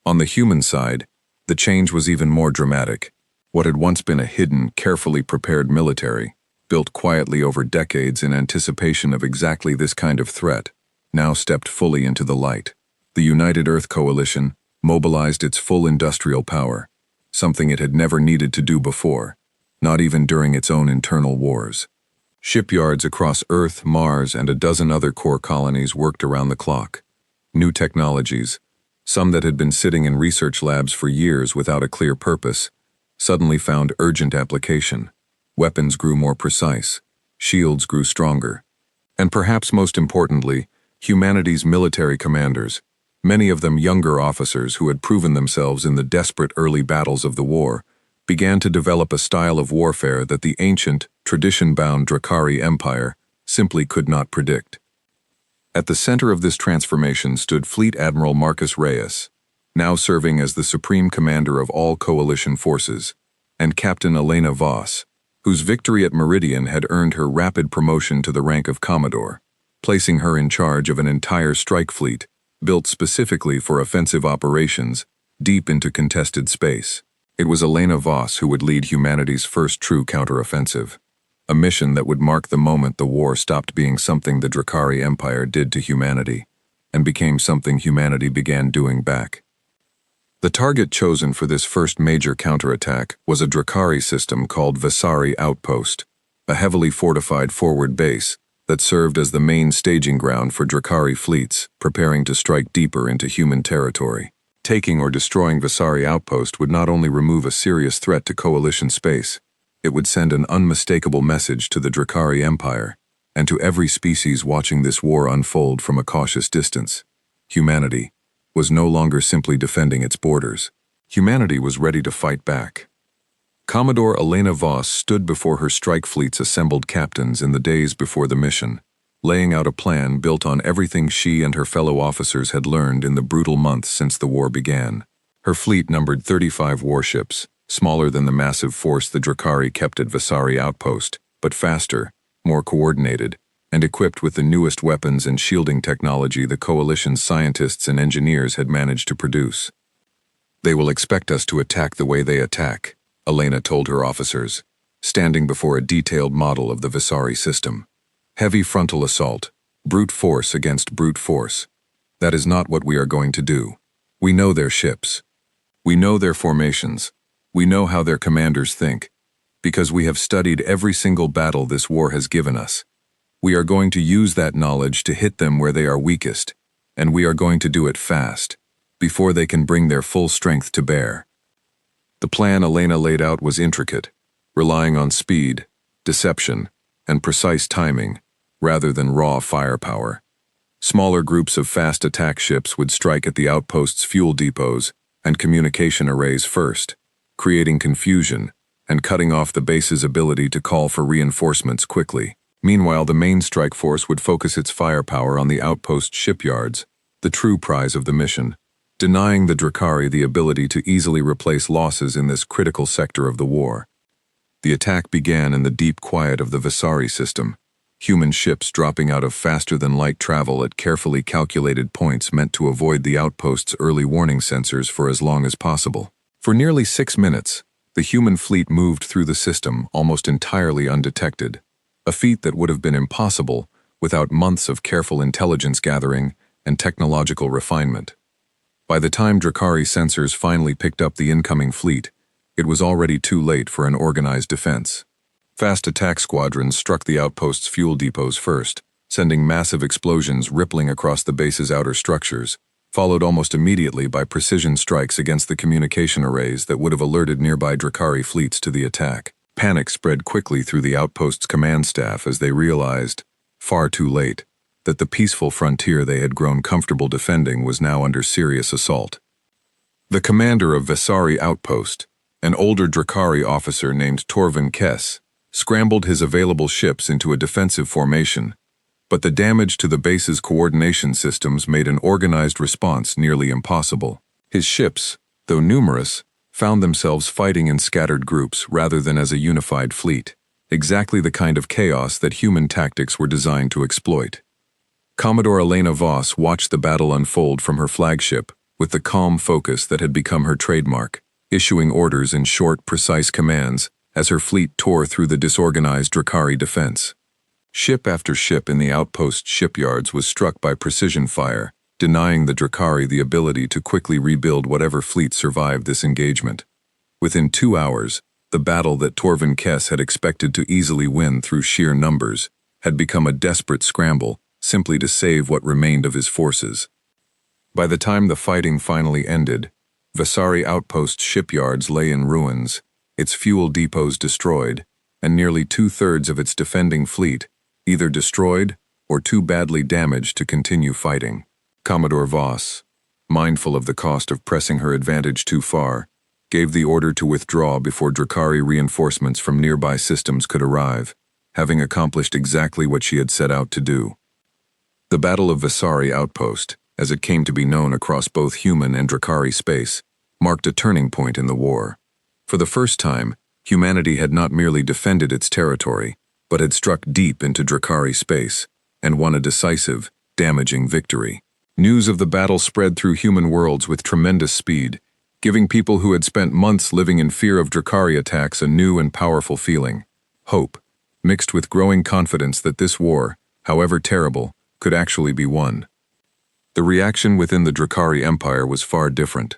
On the human side, the change was even more dramatic. What had once been a hidden, carefully prepared military, built quietly over decades in anticipation of exactly this kind of threat, now stepped fully into the light. The United Earth Coalition mobilized its full industrial power, something it had never needed to do before, not even during its own internal wars. Shipyards across Earth, Mars, and a dozen other core colonies worked around the clock. New technologies, some that had been sitting in research labs for years without a clear purpose, suddenly found urgent application. Weapons grew more precise, shields grew stronger, and perhaps most importantly, humanity's military commanders, many of them younger officers who had proven themselves in the desperate early battles of the war, began to develop a style of warfare that the ancient, tradition-bound Drakari Empire simply could not predict. At the center of this transformation stood Fleet Admiral Marcus Reyes, now serving as the supreme commander of all coalition forces, and Captain Elena Voss, whose victory at Meridian had earned her rapid promotion to the rank of Commodore, placing her in charge of an entire strike fleet built specifically for offensive operations deep into contested space. It was Elena Voss who would lead humanity's first true counteroffensive, a mission that would mark the moment the war stopped being something the Drakari Empire did to humanity and became something humanity began doing back. The target chosen for this first major counterattack was a Drakari system called Vasari Outpost, a heavily fortified forward base that served as the main staging ground for Drakari fleets preparing to strike deeper into human territory. Taking or destroying Vasari Outpost would not only remove a serious threat to coalition space, it would send an unmistakable message to the Drakari Empire and to every species watching this war unfold from a cautious distance. Humanity was no longer simply defending its borders. Humanity was ready to fight back. Commodore Elena Voss stood before her strike fleet's assembled captains in the days before the mission, laying out a plan built on everything she and her fellow officers had learned in the brutal months since the war began. Her fleet numbered 35 warships, smaller than the massive force the Drakari kept at Vasari Outpost, but faster, more coordinated, and equipped with the newest weapons and shielding technology the coalition's scientists and engineers had managed to produce. "They will expect us to attack the way they attack," Elena told her officers, standing before a detailed model of the Vasari system. "Heavy frontal assault, brute force against brute force. That is not what we are going to do. We know their ships. We know their formations. We know how their commanders think, because we have studied every single battle this war has given us. We are going to use that knowledge to hit them where they are weakest, and we are going to do it fast, before they can bring their full strength to bear." The plan Elena laid out was intricate, relying on speed, deception, and precise timing, rather than raw firepower. Smaller groups of fast attack ships would strike at the outposts' fuel depots and communication arrays first, creating confusion and cutting off the base's ability to call for reinforcements quickly. Meanwhile, the main strike force would focus its firepower on the outpost shipyards, the true prize of the mission, denying the Drukhari the ability to easily replace losses in this critical sector of the war. The attack began in the deep quiet of the Vasari system, human ships dropping out of faster-than-light travel at carefully calculated points meant to avoid the outpost's early warning sensors for as long as possible. For nearly 6 minutes, the human fleet moved through the system almost entirely undetected, a feat that would have been impossible without months of careful intelligence gathering and technological refinement. By the time Drukhari sensors finally picked up the incoming fleet, it was already too late for an organized defense. Fast attack squadrons struck the outpost's fuel depots first, sending massive explosions rippling across the base's outer structures, followed almost immediately by precision strikes against the communication arrays that would have alerted nearby Drukhari fleets to the attack. Panic spread quickly through the outpost's command staff as they realized, far too late, that the peaceful frontier they had grown comfortable defending was now under serious assault. The commander of Vasari outpost, an older Drukhari officer named Torvin Kess, scrambled his available ships into a defensive formation, but the damage to the base's coordination systems made an organized response nearly impossible. His ships, though numerous, found themselves fighting in scattered groups rather than as a unified fleet, exactly the kind of chaos that human tactics were designed to exploit. Commodore Elena Voss watched the battle unfold from her flagship with the calm focus that had become her trademark, issuing orders in short, precise commands as her fleet tore through the disorganized Drukhari defense. Ship after ship in the outpost shipyards was struck by precision fire, denying the Drukhari the ability to quickly rebuild whatever fleet survived this engagement. Within 2 hours, the battle that Torvin Kess had expected to easily win through sheer numbers had become a desperate scramble simply to save what remained of his forces. By the time the fighting finally ended, Vasari outpost shipyards lay in ruins, its fuel depots destroyed, and nearly 2/3 of its defending fleet either destroyed or too badly damaged to continue fighting. Commodore Voss, mindful of the cost of pressing her advantage too far, gave the order to withdraw before Drukhari reinforcements from nearby systems could arrive, having accomplished exactly what she had set out to do. The Battle of Vasari Outpost, as it came to be known across both human and Drukhari space, marked a turning point in the war. For the first time, humanity had not merely defended its territory, but had struck deep into Drukhari space and won a decisive, damaging victory. News of the battle spread through human worlds with tremendous speed, giving people who had spent months living in fear of Drukhari attacks a new and powerful feeling, hope, mixed with growing confidence that this war, however terrible, could actually be won. The reaction within the Drukhari Empire was far different.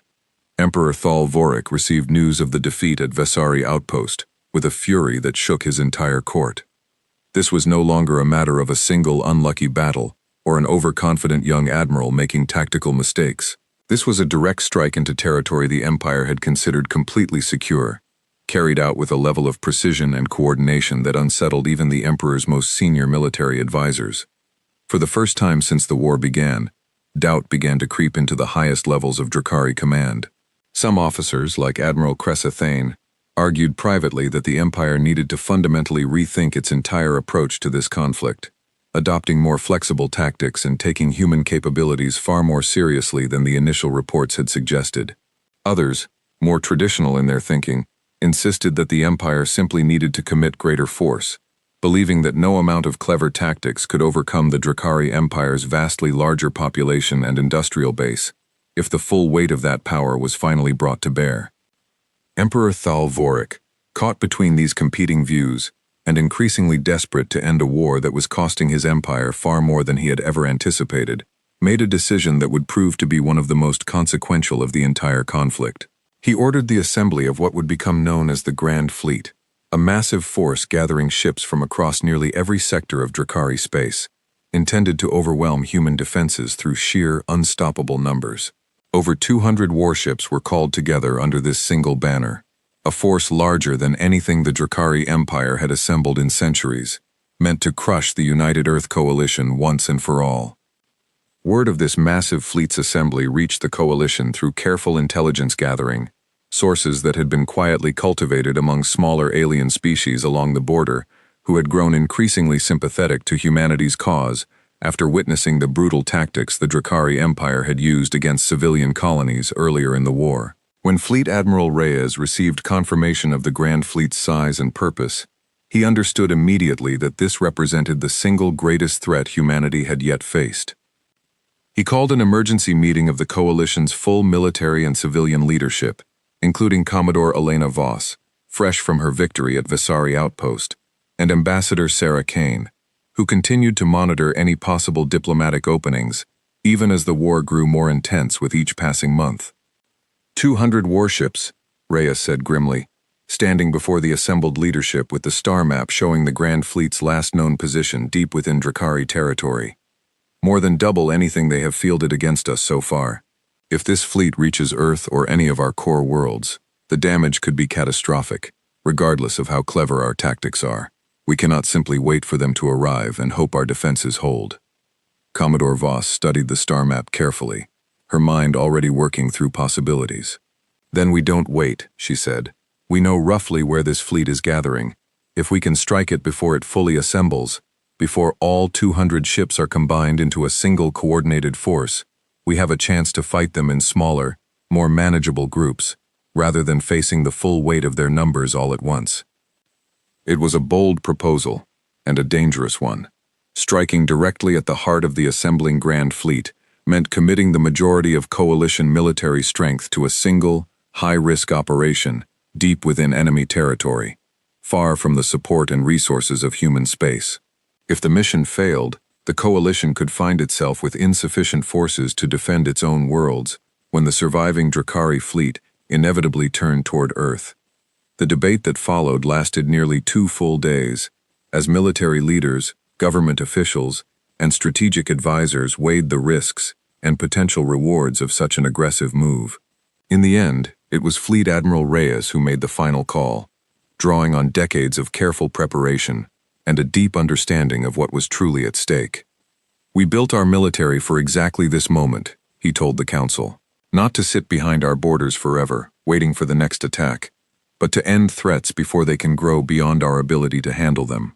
Emperor Thal Vorik received news of the defeat at Vasari Outpost with a fury that shook his entire court. This was no longer a matter of a single unlucky battle or an overconfident young admiral making tactical mistakes. This was a direct strike into territory the Empire had considered completely secure, carried out with a level of precision and coordination that unsettled even the Emperor's most senior military advisors. For the first time since the war began, doubt began to creep into the highest levels of Drukhari command. Some officers, like Admiral Cressathane, argued privately that the Empire needed to fundamentally rethink its entire approach to this conflict, adopting more flexible tactics and taking human capabilities far more seriously than the initial reports had suggested. Others, more traditional in their thinking, insisted that the Empire simply needed to commit greater force, believing that no amount of clever tactics could overcome the Drukhari Empire's vastly larger population and industrial base, if the full weight of that power was finally brought to bear. Emperor Thal Vorik, caught between these competing views, and increasingly desperate to end a war that was costing his empire far more than he had ever anticipated, made a decision that would prove to be one of the most consequential of the entire conflict. He ordered the assembly of what would become known as the Grand Fleet, a massive force gathering ships from across nearly every sector of Drukhari space, intended to overwhelm human defenses through sheer, unstoppable numbers. Over 200 warships were called together under this single banner, a force larger than anything the Drukhari Empire had assembled in centuries, meant to crush the United Earth Coalition once and for all. Word of this massive fleet's assembly reached the coalition through careful intelligence gathering, sources that had been quietly cultivated among smaller alien species along the border, who had grown increasingly sympathetic to humanity's cause after witnessing the brutal tactics the Drakari Empire had used against civilian colonies earlier in the war. When Fleet Admiral Reyes received confirmation of the Grand Fleet's size and purpose, he understood immediately that this represented the single greatest threat humanity had yet faced. He called an emergency meeting of the coalition's full military and civilian leadership, including Commodore Elena Voss, fresh from her victory at Vasari Outpost, and Ambassador Sarah Kane, who continued to monitor any possible diplomatic openings, even as the war grew more intense with each passing month. 200 warships, Reyes said grimly, standing before the assembled leadership with the star map showing the Grand Fleet's last known position deep within Drakari territory. More than double anything they have fielded against us so far. If this fleet reaches Earth or any of our core worlds, the damage could be catastrophic, regardless of how clever our tactics are. We cannot simply wait for them to arrive and hope our defenses hold. Commodore Voss studied the star map carefully, her mind already working through possibilities. Then we don't wait, she said. We know roughly where this fleet is gathering. If we can strike it before it fully assembles, before all 200 ships are combined into a single coordinated force, we have a chance to fight them in smaller, more manageable groups, rather than facing the full weight of their numbers all at once. It was a bold proposal, and a dangerous one. Striking directly at the heart of the assembling Grand Fleet meant committing the majority of coalition military strength to a single, high-risk operation deep within enemy territory, far from the support and resources of human space. If the mission failed, the coalition could find itself with insufficient forces to defend its own worlds when the surviving Drakari fleet inevitably turned toward Earth. The debate that followed lasted nearly 2 full days, as military leaders, government officials, and strategic advisors weighed the risks and potential rewards of such an aggressive move. In the end, it was Fleet Admiral Reyes who made the final call, drawing on decades of careful preparation and a deep understanding of what was truly at stake. We built our military for exactly this moment, he told the council, not to sit behind our borders forever, waiting for the next attack, but to end threats before they can grow beyond our ability to handle them.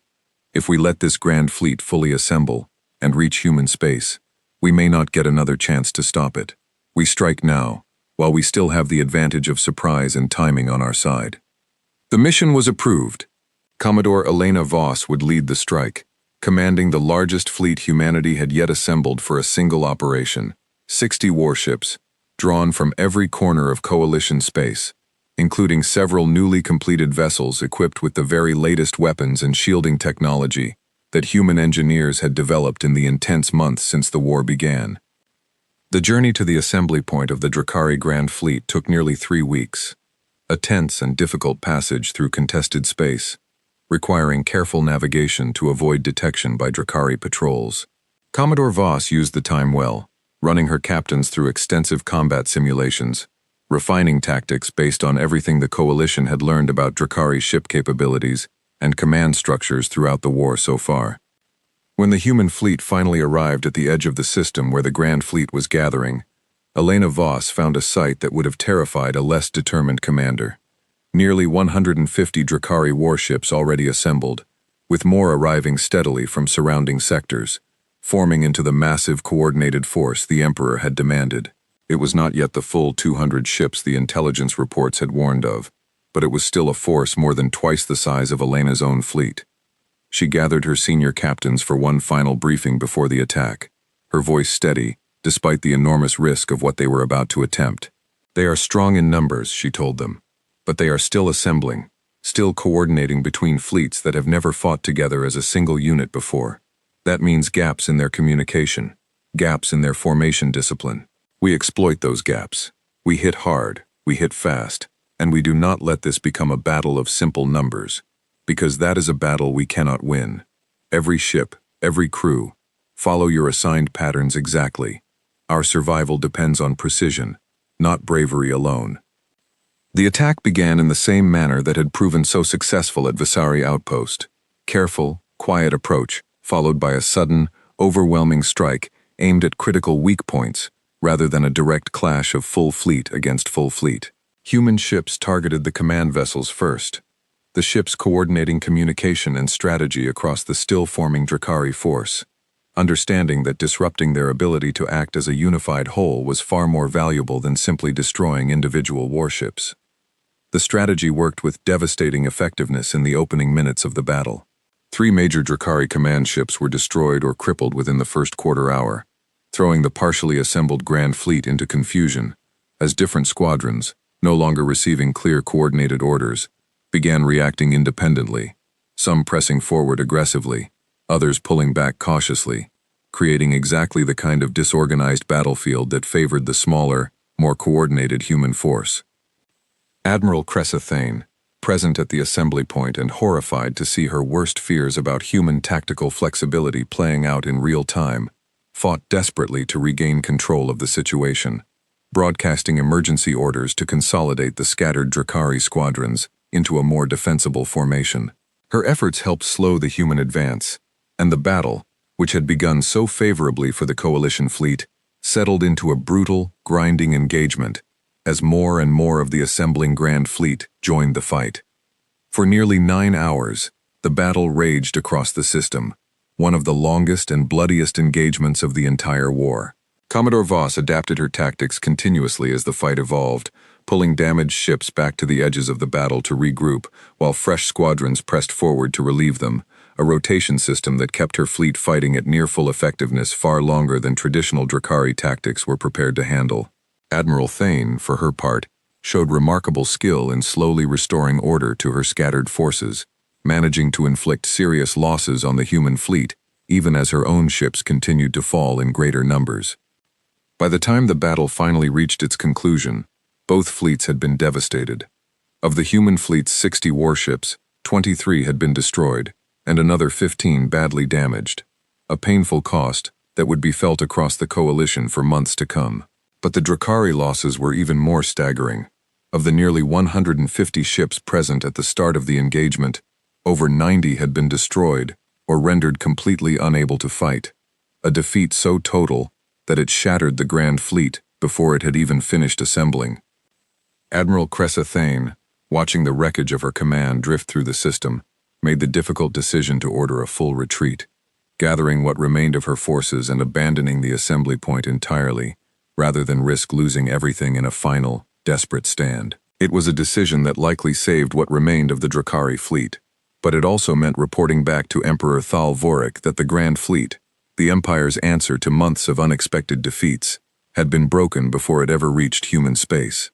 If we let this Grand Fleet fully assemble and reach human space, we may not get another chance to stop it. We strike now, while we still have the advantage of surprise and timing on our side. The mission was approved. Commodore Elena Voss would lead the strike, commanding the largest fleet humanity had yet assembled for a single operation, 60 warships, drawn from every corner of coalition space, including several newly completed vessels equipped with the very latest weapons and shielding technology that human engineers had developed in the intense months since the war began. The journey to the assembly point of the Drakari Grand Fleet took nearly 3 weeks, a tense and difficult passage through contested space, requiring careful navigation to avoid detection by Drakari patrols. Commodore Voss used the time well, running her captains through extensive combat simulations, refining tactics based on everything the coalition had learned about Drakari ship capabilities and command structures throughout the war so far. When the human fleet finally arrived at the edge of the system where the Grand Fleet was gathering, Elena Voss found a sight that would have terrified a less determined commander. Nearly 150 Drakari warships already assembled, with more arriving steadily from surrounding sectors, forming into the massive coordinated force the Emperor had demanded. It was not yet the full 200 ships the intelligence reports had warned of, but it was still a force more than twice the size of Elena's own fleet. She gathered her senior captains for one final briefing before the attack, her voice steady, despite the enormous risk of what they were about to attempt. They are strong in numbers, she told them, but they are still assembling, still coordinating between fleets that have never fought together as a single unit before. That means gaps in their communication, gaps in their formation discipline. We exploit those gaps. We hit hard, we hit fast, and we do not let this become a battle of simple numbers, because that is a battle we cannot win. Every ship, every crew, follow your assigned patterns exactly. Our survival depends on precision, not bravery alone. The attack began in the same manner that had proven so successful at Vasari Outpost, careful, quiet approach, followed by a sudden, overwhelming strike aimed at critical weak points, rather than a direct clash of full fleet against full fleet. Human ships targeted the command vessels first, the ships coordinating communication and strategy across the still-forming Drakari force, understanding that disrupting their ability to act as a unified whole was far more valuable than simply destroying individual warships. The strategy worked with devastating effectiveness in the opening minutes of the battle. 3 major Drakari command ships were destroyed or crippled within the first quarter hour, throwing the partially assembled Grand Fleet into confusion, as different squadrons, no longer receiving clear coordinated orders, began reacting independently, some pressing forward aggressively, others pulling back cautiously, creating exactly the kind of disorganized battlefield that favored the smaller, more coordinated human force. Admiral Cressa Thane, present at the assembly point and horrified to see her worst fears about human tactical flexibility playing out in real time, fought desperately to regain control of the situation, broadcasting emergency orders to consolidate the scattered Drakari squadrons into a more defensible formation. Her efforts helped slow the human advance, and the battle, which had begun so favorably for the coalition fleet, settled into a brutal, grinding engagement as more and more of the assembling Grand Fleet joined the fight. For nearly 9 hours, the battle raged across the system, one of the longest and bloodiest engagements of the entire war. Commodore Voss adapted her tactics continuously as the fight evolved, pulling damaged ships back to the edges of the battle to regroup, while fresh squadrons pressed forward to relieve them, a rotation system that kept her fleet fighting at near full effectiveness far longer than traditional Drakari tactics were prepared to handle. Admiral Thane, for her part, showed remarkable skill in slowly restoring order to her scattered forces, managing to inflict serious losses on the human fleet, even as her own ships continued to fall in greater numbers. By the time the battle finally reached its conclusion, both fleets had been devastated. Of the human fleet's 60 warships, 23 had been destroyed, and another 15 badly damaged, a painful cost that would be felt across the coalition for months to come. But the Drakari losses were even more staggering. Of the nearly 150 ships present at the start of the engagement, over 90 had been destroyed or rendered completely unable to fight, a defeat so total that it shattered the Grand Fleet before it had even finished assembling. Admiral Cressa Thane, watching the wreckage of her command drift through the system, made the difficult decision to order a full retreat, gathering what remained of her forces and abandoning the assembly point entirely, rather than risk losing everything in a final, desperate stand. It was a decision that likely saved what remained of the Drakari fleet, but it also meant reporting back to Emperor Thal Vorik that the Grand Fleet, the Empire's answer to months of unexpected defeats, had been broken before it ever reached human space.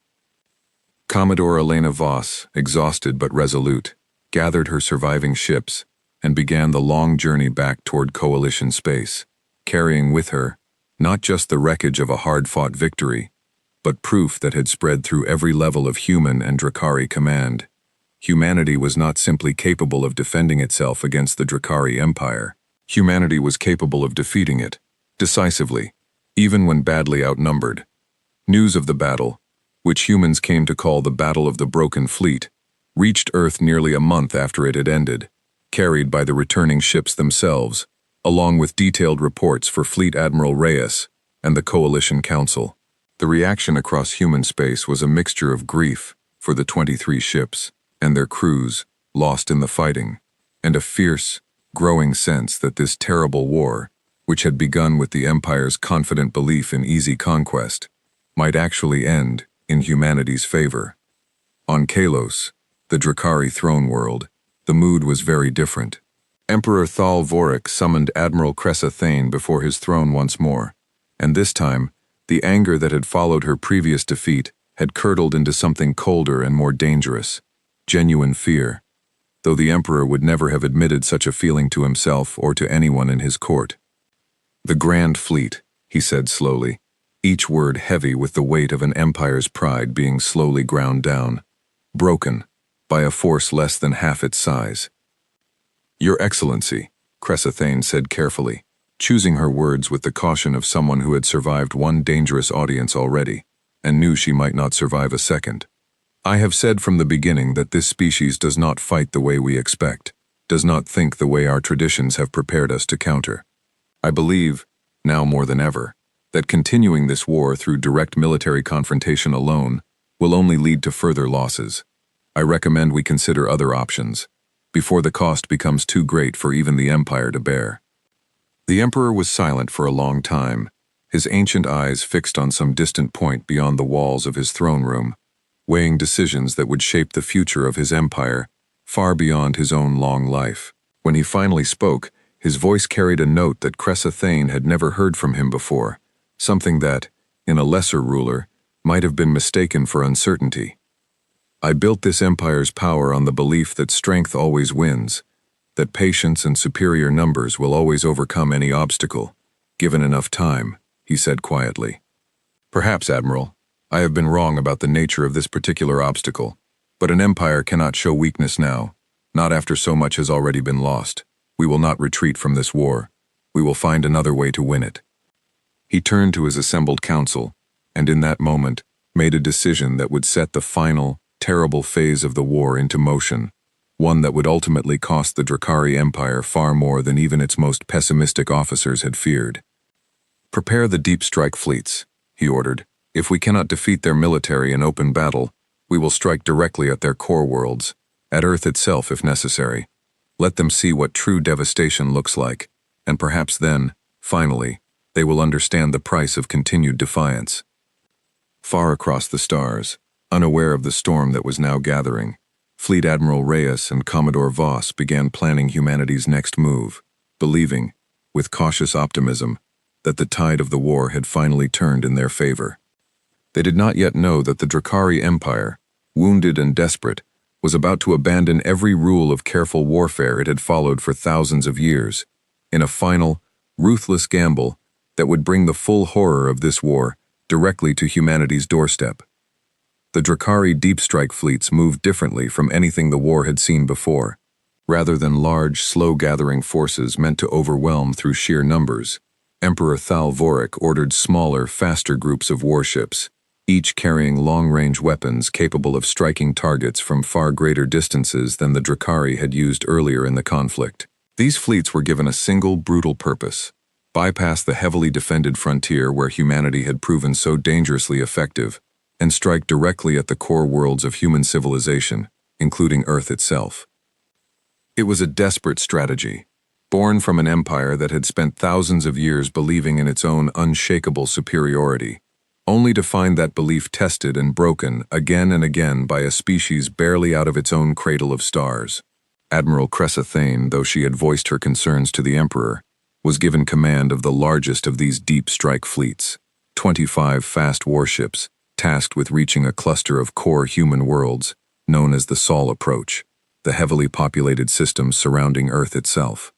Commodore Elena Voss, exhausted but resolute, gathered her surviving ships and began the long journey back toward coalition space, carrying with her not just the wreckage of a hard-fought victory, but proof that had spread through every level of human and Drakari command. Humanity was not simply capable of defending itself against the Drakari Empire. Humanity was capable of defeating it, decisively, even when badly outnumbered. News of the battle, which humans came to call the Battle of the Broken Fleet, reached Earth nearly a month after it had ended, carried by the returning ships themselves, along with detailed reports for Fleet Admiral Reyes and the Coalition Council. The reaction across human space was a mixture of grief for the 23 ships and their crews lost in the fighting, and a fierce, growing sense that this terrible war, which had begun with the Empire's confident belief in easy conquest, might actually end in humanity's favor. On Kalos, the Drakari throne world, the mood was very different. Emperor Thal Vorik summoned Admiral Cressa Thane before his throne once more, and this time, the anger that had followed her previous defeat had curdled into something colder and more dangerous, genuine fear, though the Emperor would never have admitted such a feeling to himself or to anyone in his court. "The Grand Fleet," he said slowly, each word heavy with the weight of an empire's pride being slowly ground down, broken by a force less than half its size. "Your Excellency," Cressa Thane said carefully, choosing her words with the caution of someone who had survived one dangerous audience already, and knew she might not survive a second. "I have said from the beginning that this species does not fight the way we expect. does not think the way our traditions have prepared us to counter. I believe, now more than ever, that continuing this war through direct military confrontation alone will only lead to further losses. I recommend we consider other options, before the cost becomes too great for even the Empire to bear. The Emperor was silent for a long time, his ancient eyes fixed on some distant point beyond the walls of his throne room, weighing decisions that would shape the future of his empire far beyond his own long life. When he finally spoke, his voice carried a note that Cressa Thane had never heard from him before, something that, in a lesser ruler, might have been mistaken for uncertainty. I built this empire's power on the belief that strength always wins, that patience and superior numbers will always overcome any obstacle, given enough time, he said quietly. Perhaps, Admiral, I have been wrong about the nature of this particular obstacle, but an empire cannot show weakness now, not after so much has already been lost. We will not retreat from this war. We will find another way to win it. He turned to his assembled council, and in that moment, made a decision that would set the final, terrible phase of the war into motion, one that would ultimately cost the Drakari Empire far more than even its most pessimistic officers had feared. Prepare the deep strike fleets, he ordered. If we cannot defeat their military in open battle, we will strike directly at their core worlds, at Earth itself if necessary. Let them see what true devastation looks like, and perhaps then, finally, they will understand the price of continued defiance. Far across the stars, unaware of the storm that was now gathering, Fleet Admiral Reyes and Commodore Voss began planning humanity's next move, believing, with cautious optimism, that the tide of the war had finally turned in their favor. They did not yet know that the Drakari Empire, wounded and desperate, was about to abandon every rule of careful warfare it had followed for thousands of years, in a final, ruthless gamble that would bring the full horror of this war directly to humanity's doorstep. The Drakari deep strike fleets moved differently from anything the war had seen before. Rather than large, slow-gathering forces meant to overwhelm through sheer numbers, Emperor Thal Vorik ordered smaller, faster groups of warships, each carrying long-range weapons capable of striking targets from far greater distances than the Drakari had used earlier in the conflict. These fleets were given a single, brutal purpose: bypass the heavily defended frontier where humanity had proven so dangerously effective, and strike directly at the core worlds of human civilization, including Earth itself. It was a desperate strategy, born from an empire that had spent thousands of years believing in its own unshakable superiority, only to find that belief tested and broken again and again by a species barely out of its own cradle of stars. Admiral Cressa Thane, though she had voiced her concerns to the Emperor, was given command of the largest of these deep strike fleets, 25 fast warships, tasked with reaching a cluster of core human worlds, known as the Sol Approach, the heavily populated systems surrounding Earth itself.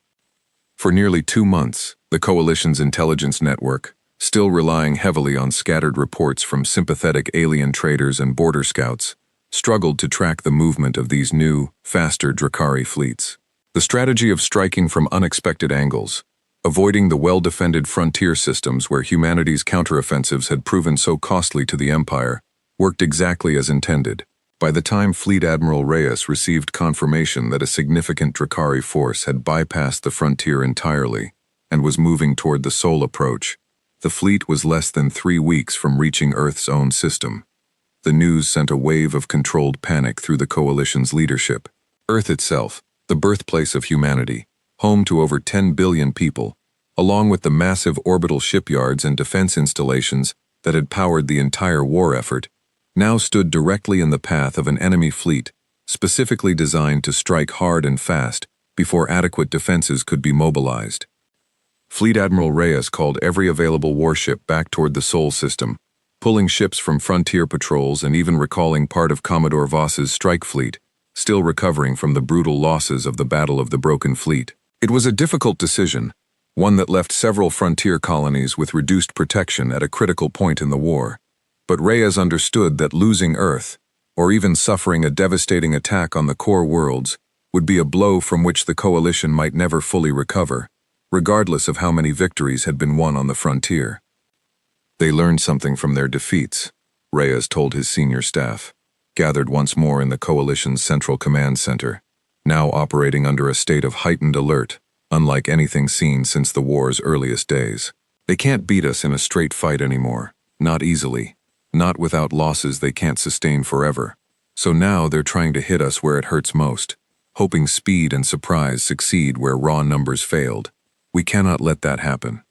For nearly 2 months, the Coalition's intelligence network, still relying heavily on scattered reports from sympathetic alien traders and border scouts, struggled to track the movement of these new, faster Drakari fleets. The strategy of striking from unexpected angles, avoiding the well-defended frontier systems where humanity's counteroffensives had proven so costly to the Empire, worked exactly as intended. By the time Fleet Admiral Reyes received confirmation that a significant Drakari force had bypassed the frontier entirely and was moving toward the Sol Approach, the fleet was less than 3 weeks from reaching Earth's own system. The news sent a wave of controlled panic through the Coalition's leadership. Earth itself, the birthplace of humanity, home to over 10 billion people, along with the massive orbital shipyards and defense installations that had powered the entire war effort, now stood directly in the path of an enemy fleet, specifically designed to strike hard and fast before adequate defenses could be mobilized. Fleet Admiral Reyes called every available warship back toward the Sol system, pulling ships from frontier patrols and even recalling part of Commodore Voss's strike fleet, still recovering from the brutal losses of the Battle of the Broken Fleet. It was a difficult decision, one that left several frontier colonies with reduced protection at a critical point in the war. But Reyes understood that losing Earth, or even suffering a devastating attack on the core worlds, would be a blow from which the Coalition might never fully recover, regardless of how many victories had been won on the frontier. They learned something from their defeats, Reyes told his senior staff, gathered once more in the Coalition's Central Command Center. now operating under a state of heightened alert, unlike anything seen since the war's earliest days. They can't beat us in a straight fight anymore, not easily, not without losses they can't sustain forever. So now they're trying to hit us where it hurts most, hoping speed and surprise succeed where raw numbers failed. We cannot let that happen.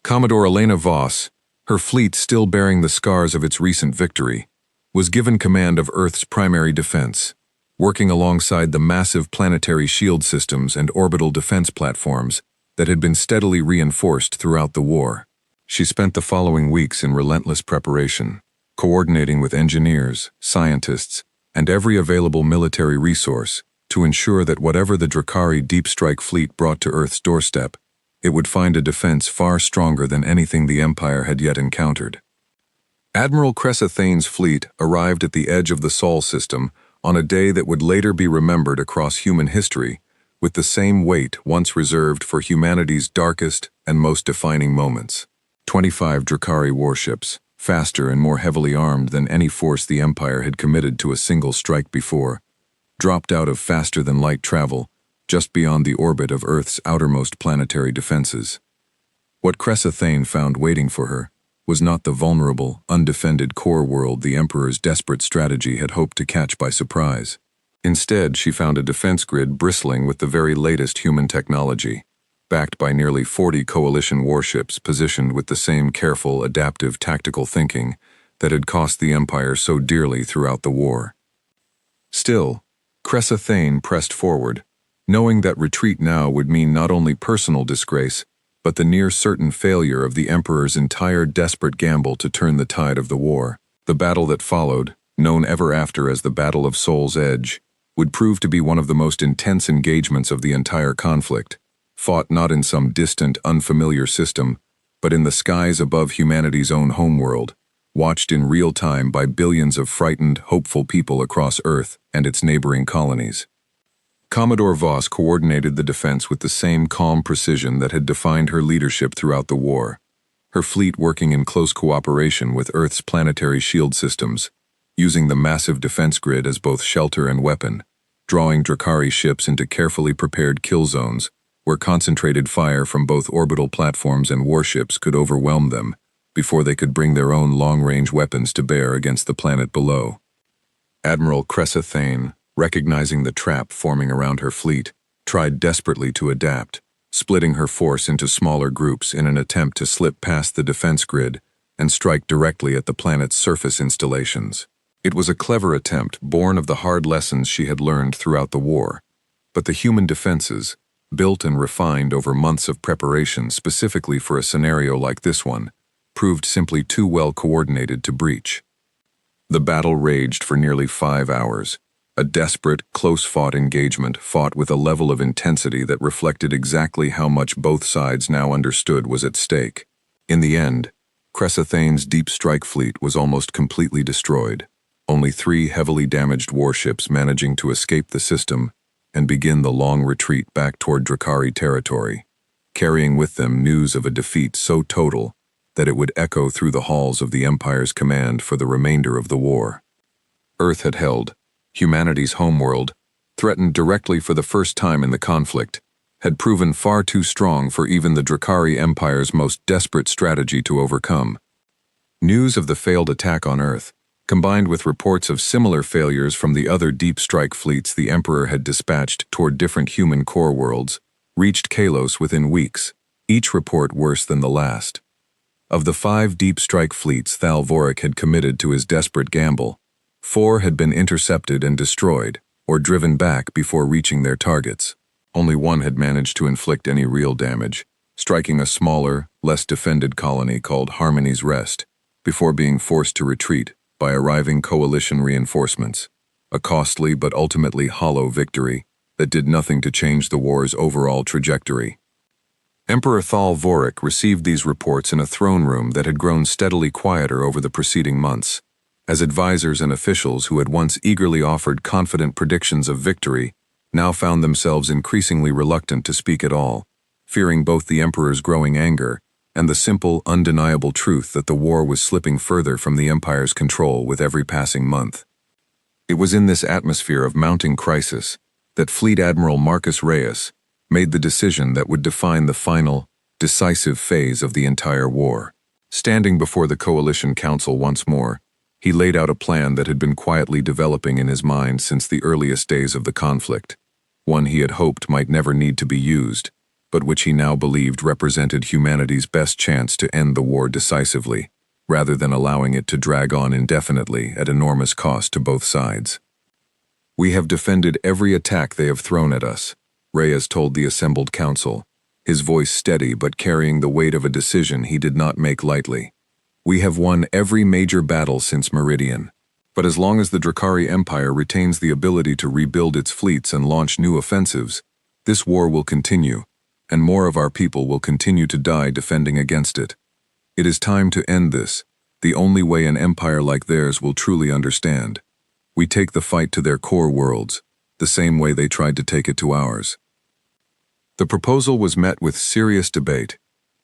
Commodore Elena Voss, her fleet still bearing the scars of its recent victory, was given command of Earth's primary defense, working alongside the massive planetary shield systems and orbital defense platforms that had been steadily reinforced throughout the war. She spent the following weeks in relentless preparation, coordinating with engineers, scientists, and every available military resource to ensure that whatever the Drakari Deep Strike fleet brought to Earth's doorstep, it would find a defense far stronger than anything the Empire had yet encountered. Admiral Cressa Thane's fleet arrived at the edge of the Sol system on a day that would later be remembered across human history with the same weight once reserved for humanity's darkest and most defining moments. 25 Drakari warships, faster and more heavily armed than any force the Empire had committed to a single strike before, dropped out of faster-than-light travel just beyond the orbit of Earth's outermost planetary defenses. What Cressa Thane found waiting for her was not the vulnerable, undefended core world the Emperor's desperate strategy had hoped to catch by surprise. Instead, she found a defense grid bristling with the very latest human technology, backed by nearly 40 coalition warships positioned with the same careful, adaptive tactical thinking that had cost the Empire so dearly throughout the war. Still, Cressa Thane pressed forward, knowing that retreat now would mean not only personal disgrace, but the near-certain failure of the Emperor's entire desperate gamble to turn the tide of the war. The battle that followed, known ever after as the Battle of Sol's Edge, would prove to be one of the most intense engagements of the entire conflict, fought not in some distant, unfamiliar system, but in the skies above humanity's own homeworld, watched in real time by billions of frightened, hopeful people across Earth and its neighboring colonies. Commodore Voss coordinated the defense with the same calm precision that had defined her leadership throughout the war, her fleet working in close cooperation with Earth's planetary shield systems, using the massive defense grid as both shelter and weapon, drawing Drakari ships into carefully prepared kill zones where concentrated fire from both orbital platforms and warships could overwhelm them before they could bring their own long-range weapons to bear against the planet below. Admiral Cressa Thane, recognizing the trap forming around her fleet, tried desperately to adapt, splitting her force into smaller groups in an attempt to slip past the defense grid and strike directly at the planet's surface installations. It was a clever attempt born of the hard lessons she had learned throughout the war, but the human defenses, built and refined over months of preparation specifically for a scenario like this one, proved simply too well coordinated to breach. The battle raged for nearly 5 hours, a desperate, close-fought engagement fought with a level of intensity that reflected exactly how much both sides now understood was at stake. In the end, Cressa Thane's deep strike fleet was almost completely destroyed, only 3 heavily damaged warships managing to escape the system and begin the long retreat back toward Drakari territory, carrying with them news of a defeat so total that it would echo through the halls of the Empire's command for the remainder of the war. Earth had held, humanity's homeworld, threatened directly for the first time in the conflict, had proven far too strong for even the Drakari Empire's most desperate strategy to overcome. News of the failed attack on Earth, combined with reports of similar failures from the other deep strike fleets the Emperor had dispatched toward different human core worlds, reached Kalos within weeks, each report worse than the last. Of the 5 deep strike fleets Thal Vorik had committed to his desperate gamble, 4 had been intercepted and destroyed, or driven back before reaching their targets. Only 1 had managed to inflict any real damage, striking a smaller, less defended colony called Harmony's Rest, before being forced to retreat by arriving coalition reinforcements, a costly but ultimately hollow victory that did nothing to change the war's overall trajectory. Emperor Thal Vorik received these reports in a throne room that had grown steadily quieter over the preceding months, as advisors and officials who had once eagerly offered confident predictions of victory now found themselves increasingly reluctant to speak at all, fearing both the Emperor's growing anger and the simple, undeniable truth that the war was slipping further from the Empire's control with every passing month. It was in this atmosphere of mounting crisis that Fleet Admiral Marcus Reyes made the decision that would define the final, decisive phase of the entire war. Standing before the Coalition Council once more, he laid out a plan that had been quietly developing in his mind since the earliest days of the conflict, one he had hoped might never need to be used, but which he now believed represented humanity's best chance to end the war decisively, rather than allowing it to drag on indefinitely at enormous cost to both sides. "We have defended every attack they have thrown at us," Reyes told the assembled council, his voice steady but carrying the weight of a decision he did not make lightly. "We have won every major battle since Meridian. But as long as the Drakari Empire retains the ability to rebuild its fleets and launch new offensives, this war will continue, and more of our people will continue to die defending against it. It is time to end this, the only way an empire like theirs will truly understand. We take the fight to their core worlds, the same way they tried to take it to ours." The proposal was met with serious debate.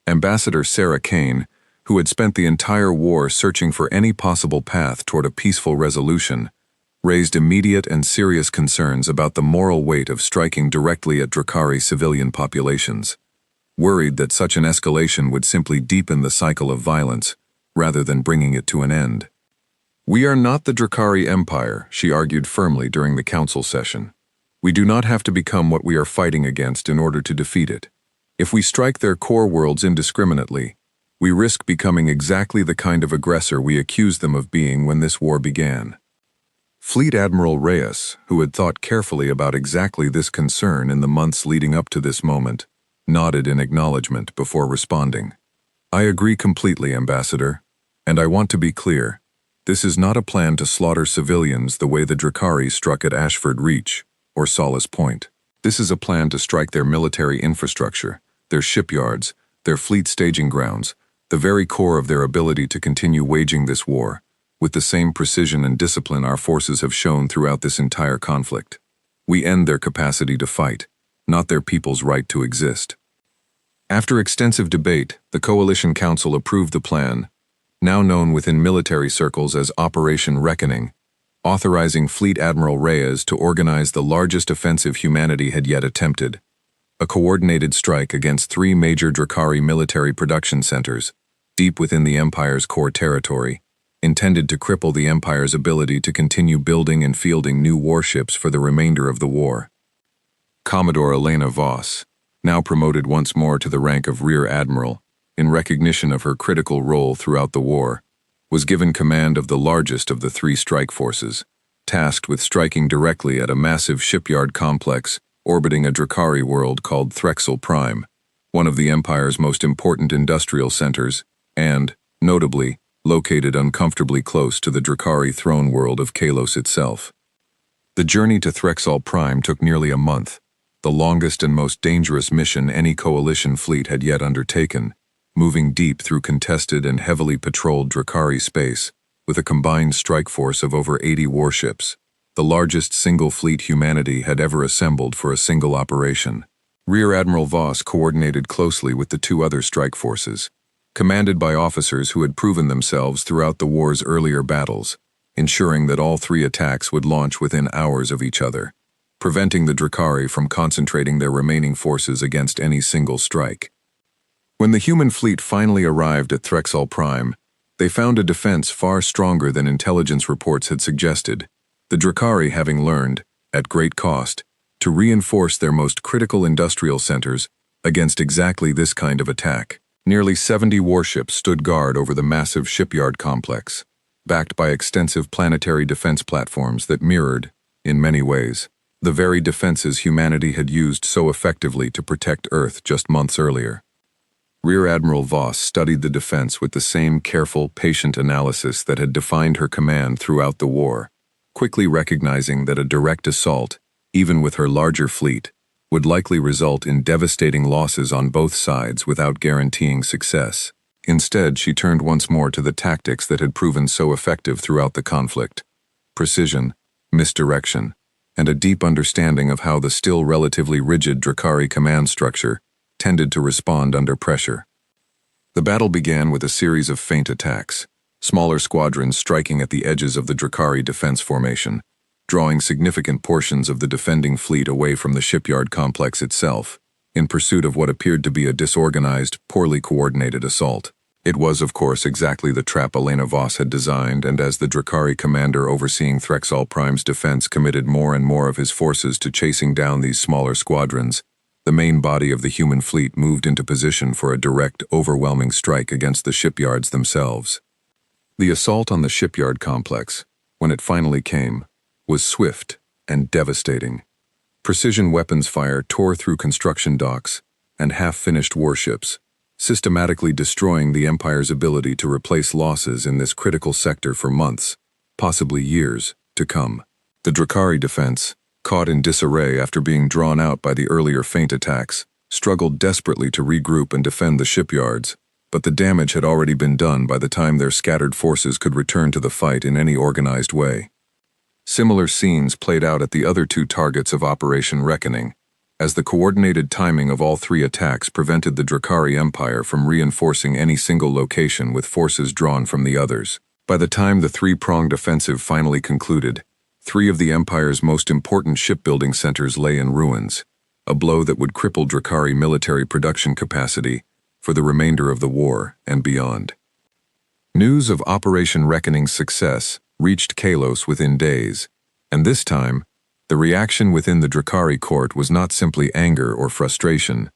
Ambassador Sarah Kane, who had spent the entire war searching for any possible path toward a peaceful resolution, raised immediate and serious concerns about the moral weight of striking directly at Drakari civilian populations, worried that such an escalation would simply deepen the cycle of violence, rather than bringing it to an end. "We are not the Drakari Empire," she argued firmly during the council session. "We do not have to become what we are fighting against in order to defeat it. If we strike their core worlds indiscriminately, we risk becoming exactly the kind of aggressor we accused them of being when this war began." Fleet Admiral Reyes, who had thought carefully about exactly this concern in the months leading up to this moment, nodded in acknowledgement before responding. "I agree completely, Ambassador, and I want to be clear. This is not a plan to slaughter civilians the way the Drakari struck at Ashford Reach or Solace Point. This is a plan to strike their military infrastructure, their shipyards, their fleet staging grounds, the very core of their ability to continue waging this war, with the same precision and discipline our forces have shown throughout this entire conflict. We end their capacity to fight, not their people's right to exist." After extensive debate, the Coalition Council approved the plan, now known within military circles as Operation Reckoning, authorizing Fleet Admiral Reyes to organize the largest offensive humanity had yet attempted, a coordinated strike against 3 major Drakari military production centers, deep within the Empire's core territory, intended to cripple the Empire's ability to continue building and fielding new warships for the remainder of the war. Commodore Elena Voss, now promoted once more to the rank of Rear Admiral, in recognition of her critical role throughout the war, was given command of the largest of the 3 strike forces, tasked with striking directly at a massive shipyard complex orbiting a Drakari world called Threxel Prime, one of the Empire's most important industrial centers, and, notably, located uncomfortably close to the Drakari throne world of Kalos itself. The journey to Threxel Prime took nearly a month, the longest and most dangerous mission any coalition fleet had yet undertaken, moving deep through contested and heavily patrolled Drakari space, with a combined strike force of over 80 warships, the largest single fleet humanity had ever assembled for a single operation. Rear Admiral Voss coordinated closely with the 2 other strike forces, commanded by officers who had proven themselves throughout the war's earlier battles, ensuring that all 3 attacks would launch within hours of each other, preventing the Drakari from concentrating their remaining forces against any single strike. When the human fleet finally arrived at Threxel Prime, they found a defense far stronger than intelligence reports had suggested, the Drakari having learned, at great cost, to reinforce their most critical industrial centers against exactly this kind of attack. Nearly 70 warships stood guard over the massive shipyard complex, backed by extensive planetary defense platforms that mirrored, in many ways, the very defenses humanity had used so effectively to protect Earth just months earlier. Rear Admiral Voss studied the defense with the same careful, patient analysis that had defined her command throughout the war, quickly recognizing that a direct assault, even with her larger fleet, would likely result in devastating losses on both sides without guaranteeing success. Instead, she turned once more to the tactics that had proven so effective throughout the conflict: precision, misdirection, and a deep understanding of how the still relatively rigid Drakari command structure tended to respond under pressure. The battle began with a series of feint attacks, smaller squadrons striking at the edges of the Drakari defense formation, drawing significant portions of the defending fleet away from the shipyard complex itself, in pursuit of what appeared to be a disorganized, poorly coordinated assault. It was, of course, exactly the trap Elena Voss had designed, and as the Drakari commander overseeing Threxall Prime's defense committed more and more of his forces to chasing down these smaller squadrons, the main body of the human fleet moved into position for a direct, overwhelming strike against the shipyards themselves. The assault on the shipyard complex, when it finally came, was swift and devastating. Precision weapons fire tore through construction docks and half-finished warships, systematically destroying the Empire's ability to replace losses in this critical sector for months, possibly years, to come. The Drakari defense, caught in disarray after being drawn out by the earlier feint attacks, struggled desperately to regroup and defend the shipyards, but the damage had already been done by the time their scattered forces could return to the fight in any organized way. Similar scenes played out at the other two targets of Operation Reckoning, as the coordinated timing of all three attacks prevented the Drakari Empire from reinforcing any single location with forces drawn from the others. By the time the three-pronged offensive finally concluded, three of the Empire's most important shipbuilding centers lay in ruins, a blow that would cripple Drakari military production capacity for the remainder of the war and beyond. News of Operation Reckoning's success reached Kalos within days, and this time, the reaction within the Drakari court was not simply anger or frustration,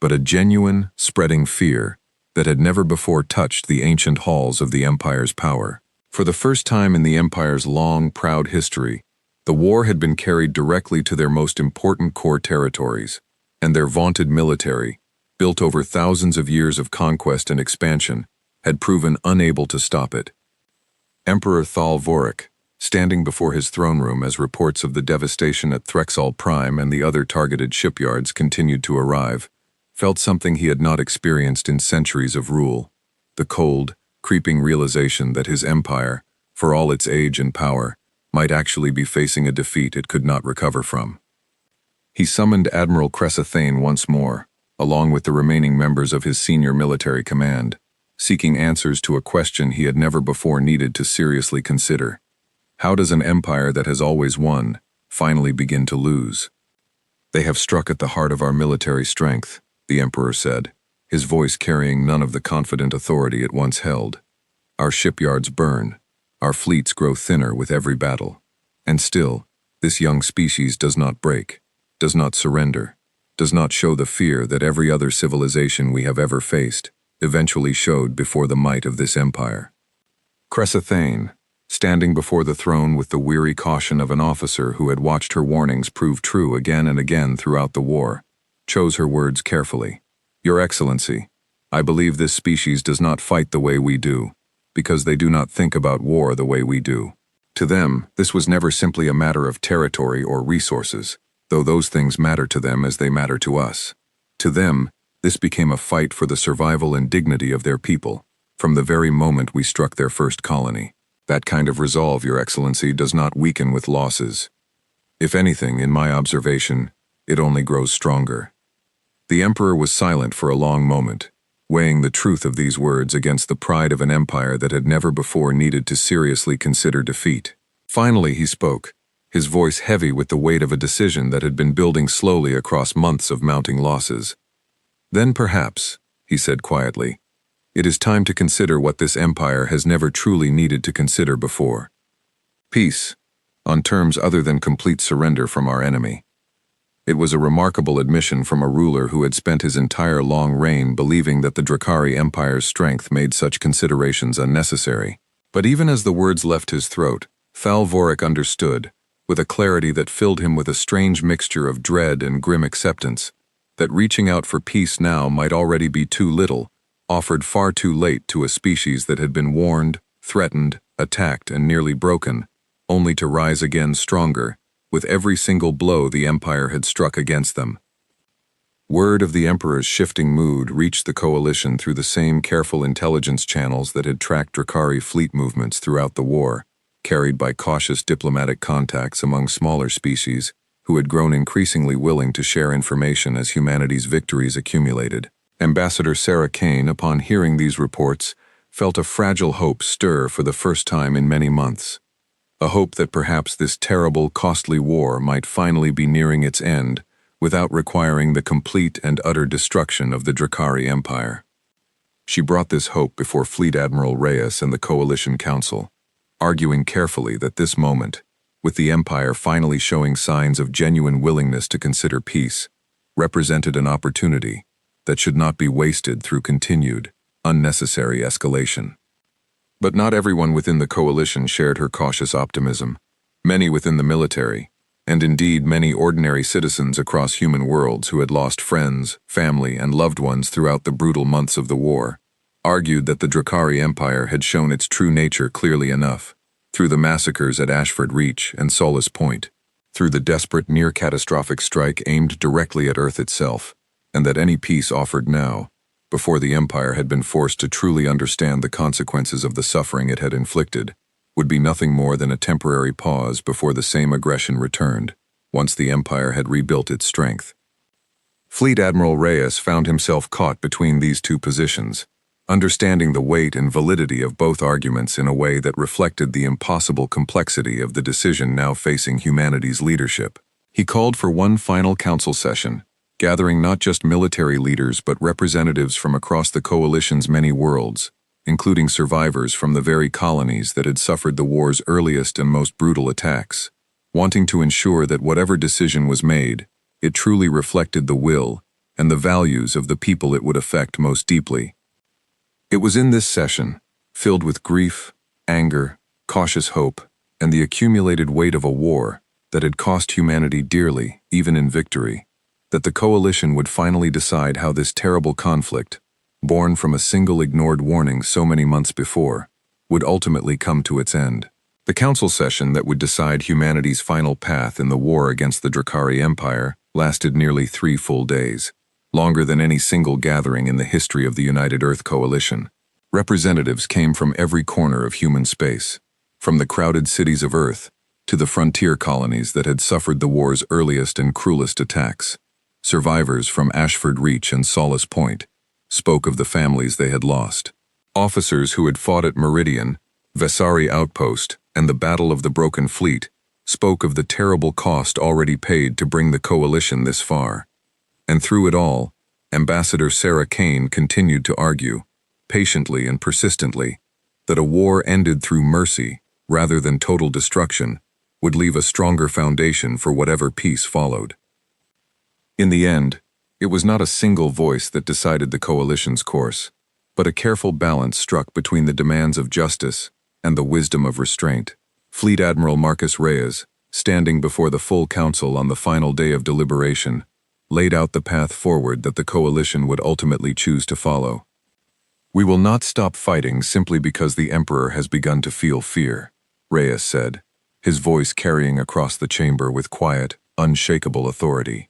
but a genuine, spreading fear that had never before touched the ancient halls of the Empire's power. For the first time in the Empire's long, proud history, the war had been carried directly to their most important core territories, and their vaunted military, built over thousands of years of conquest and expansion, had proven unable to stop it. Emperor Thal Vorik, standing before his throne room as reports of the devastation at Threxall Prime and the other targeted shipyards continued to arrive, felt something he had not experienced in centuries of rule: the cold, creeping realization that his empire, for all its age and power, might actually be facing a defeat it could not recover from. He summoned Admiral Cressathane once more, along with the remaining members of his senior military command, seeking answers to a question he had never before needed to seriously consider. How does an empire that has always won finally begin to lose? "They have struck at the heart of our military strength," the Emperor said, his voice carrying none of the confident authority it once held. "Our shipyards burn, our fleets grow thinner with every battle, and still, this young species does not break, does not surrender, does not show the fear that every other civilization we have ever faced eventually showed before the might of this empire." Cressathane, standing before the throne with the weary caution of an officer who had watched her warnings prove true again and again throughout the war, chose her words carefully. "Your Excellency, I believe this species does not fight the way we do, because they do not think about war the way we do. To them, this was never simply a matter of territory or resources, though those things matter to them as they matter to us. To them, this became a fight for the survival and dignity of their people, from the very moment we struck their first colony. That kind of resolve, Your Excellency, does not weaken with losses. If anything, in my observation, it only grows stronger." The Emperor was silent for a long moment, weighing the truth of these words against the pride of an empire that had never before needed to seriously consider defeat. Finally he spoke, his voice heavy with the weight of a decision that had been building slowly across months of mounting losses. "Then perhaps," he said quietly, "it is time to consider what this empire has never truly needed to consider before. Peace, on terms other than complete surrender from our enemy." It was a remarkable admission from a ruler who had spent his entire long reign believing that the Drakari Empire's strength made such considerations unnecessary. But even as the words left his throat, Thal Vorik understood, with a clarity that filled him with a strange mixture of dread and grim acceptance, that reaching out for peace now might already be too little, offered far too late to a species that had been warned, threatened, attacked, and nearly broken, only to rise again stronger, with every single blow the Empire had struck against them. Word of the Emperor's shifting mood reached the coalition through the same careful intelligence channels that had tracked Drakari fleet movements throughout the war, carried by cautious diplomatic contacts among smaller species who had grown increasingly willing to share information as humanity's victories accumulated. Ambassador Sarah Kane, upon hearing these reports, felt a fragile hope stir for the first time in many months. a hope that perhaps this terrible, costly war might finally be nearing its end without requiring the complete and utter destruction of the Drakari Empire. She brought this hope before Fleet Admiral Reyes and the Coalition Council, arguing carefully that this moment, with the Empire finally showing signs of genuine willingness to consider peace, represented an opportunity that should not be wasted through continued, unnecessary escalation. But not everyone within the coalition shared her cautious optimism. Many within the military, and indeed many ordinary citizens across human worlds who had lost friends, family, and loved ones throughout the brutal months of the war, argued that the Drakari Empire had shown its true nature clearly enough, through the massacres at Ashford Reach and Solace Point, through the desperate near-catastrophic strike aimed directly at Earth itself, and that any peace offered now, before the Empire had been forced to truly understand the consequences of the suffering it had inflicted, would be nothing more than a temporary pause before the same aggression returned, once the Empire had rebuilt its strength. Fleet Admiral Reyes found himself caught between these two positions, understanding the weight and validity of both arguments in a way that reflected the impossible complexity of the decision now facing humanity's leadership. He called for one final council session, gathering not just military leaders but representatives from across the coalition's many worlds, including survivors from the very colonies that had suffered the war's earliest and most brutal attacks, wanting to ensure that whatever decision was made, it truly reflected the will and the values of the people it would affect most deeply. It was in this session, filled with grief, anger, cautious hope, and the accumulated weight of a war that had cost humanity dearly, even in victory, that the coalition would finally decide how this terrible conflict, born from a single ignored warning so many months before, would ultimately come to its end. The council session that would decide humanity's final path in the war against the Drakari Empire lasted nearly 3 full days, longer than any single gathering in the history of the United Earth Coalition. Representatives came from every corner of human space, from the crowded cities of Earth to the frontier colonies that had suffered the war's earliest and cruelest attacks. Survivors from Ashford Reach and Solace Point spoke of the families they had lost. Officers who had fought at Meridian, Vesari Outpost, and the Battle of the Broken Fleet spoke of the terrible cost already paid to bring the coalition this far. And through it all, Ambassador Sarah Kane continued to argue, patiently and persistently, that a war ended through mercy rather than total destruction would leave a stronger foundation for whatever peace followed. In the end, it was not a single voice that decided the coalition's course, but a careful balance struck between the demands of justice and the wisdom of restraint. Fleet Admiral Marcus Reyes, standing before the full council on the final day of deliberation, laid out the path forward that the coalition would ultimately choose to follow. "We will not stop fighting simply because the Emperor has begun to feel fear," Reyes said, his voice carrying across the chamber with quiet, unshakable authority.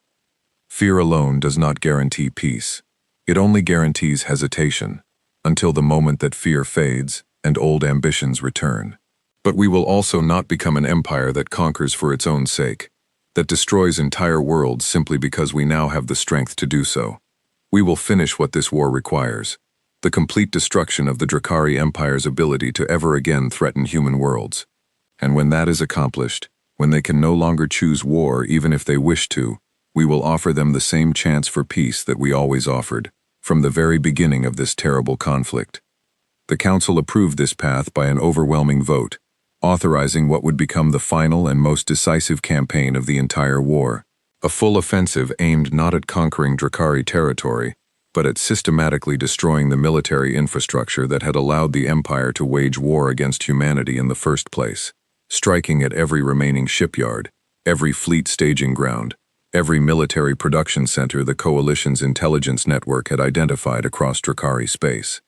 "Fear alone does not guarantee peace. It only guarantees hesitation, until the moment that fear fades and old ambitions return. But we will also not become an empire that conquers for its own sake, that destroys entire worlds simply because we now have the strength to do so. We will finish what this war requires, the complete destruction of the Drakari Empire's ability to ever again threaten human worlds. And when that is accomplished, when they can no longer choose war even if they wish to, we will offer them the same chance for peace that we always offered, from the very beginning of this terrible conflict." The council approved this path by an overwhelming vote, authorizing what would become the final and most decisive campaign of the entire war, a full offensive aimed not at conquering Drakari territory, but at systematically destroying the military infrastructure that had allowed the Empire to wage war against humanity in the first place, striking at every remaining shipyard, every fleet staging ground, every military production center the Coalition's intelligence network had identified across Drakari space.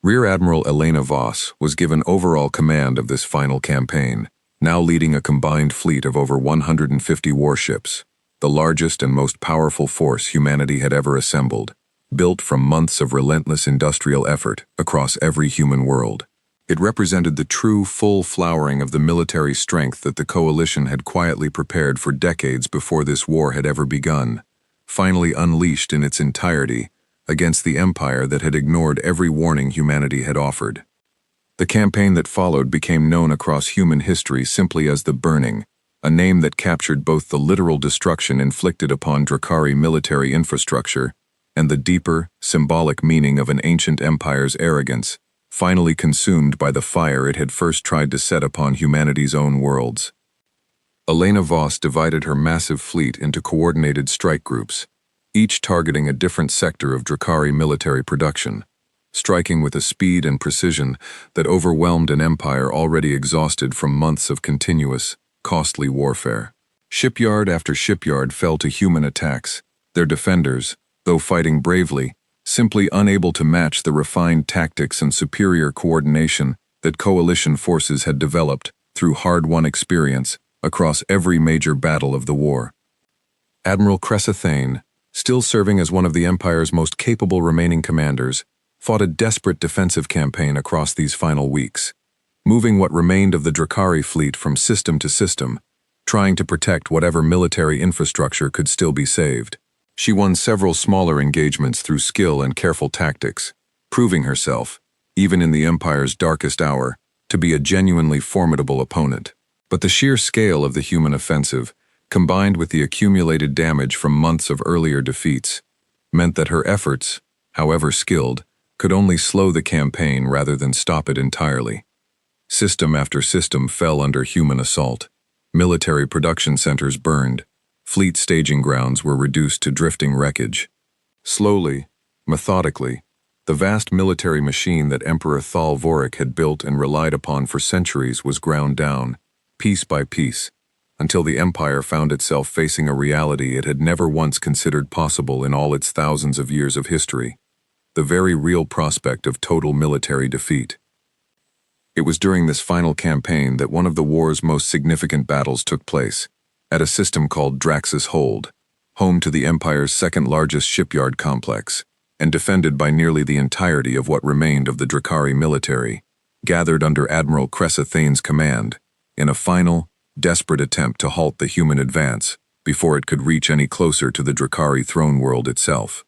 Rear Admiral Elena Voss was given overall command of this final campaign, now leading a combined fleet of over 150 warships, the largest and most powerful force humanity had ever assembled, built from months of relentless industrial effort across every human world. It represented the true, full flowering of the military strength that the Coalition had quietly prepared for decades before this war had ever begun, finally unleashed in its entirety against the Empire that had ignored every warning humanity had offered. The campaign that followed became known across human history simply as the Burning, a name that captured both the literal destruction inflicted upon Drakari military infrastructure and the deeper, symbolic meaning of an ancient empire's arrogance, finally consumed by the fire it had first tried to set upon humanity's own worlds. Elena Voss divided her massive fleet into coordinated strike groups, each targeting a different sector of Drakari military production, striking with a speed and precision that overwhelmed an empire already exhausted from months of continuous, costly warfare. Shipyard after shipyard fell to human attacks, their defenders, though fighting bravely, simply unable to match the refined tactics and superior coordination that coalition forces had developed through hard-won experience across every major battle of the war. Admiral Cressathane, still serving as one of the Empire's most capable remaining commanders, fought a desperate defensive campaign across these final weeks, moving what remained of the Drakari fleet from system to system, trying to protect whatever military infrastructure could still be saved. She won several smaller engagements through skill and careful tactics, proving herself, even in the Empire's darkest hour, to be a genuinely formidable opponent. But the sheer scale of the human offensive, combined with the accumulated damage from months of earlier defeats, meant that her efforts, however skilled, could only slow the campaign rather than stop it entirely. System after system fell under human assault. Military production centers burned. Fleet staging grounds were reduced to drifting wreckage. Slowly, methodically, the vast military machine that Emperor Thal Vorik had built and relied upon for centuries was ground down, piece by piece, until the Empire found itself facing a reality it had never once considered possible in all its thousands of years of history: the very real prospect of total military defeat. It was during this final campaign that one of the war's most significant battles took place, at a system called Drax's Hold, home to the Empire's second-largest shipyard complex, and defended by nearly the entirety of what remained of the Drakari military, gathered under Admiral Cressathane's command, in a final, desperate attempt to halt the human advance before it could reach any closer to the Drakari throne world itself.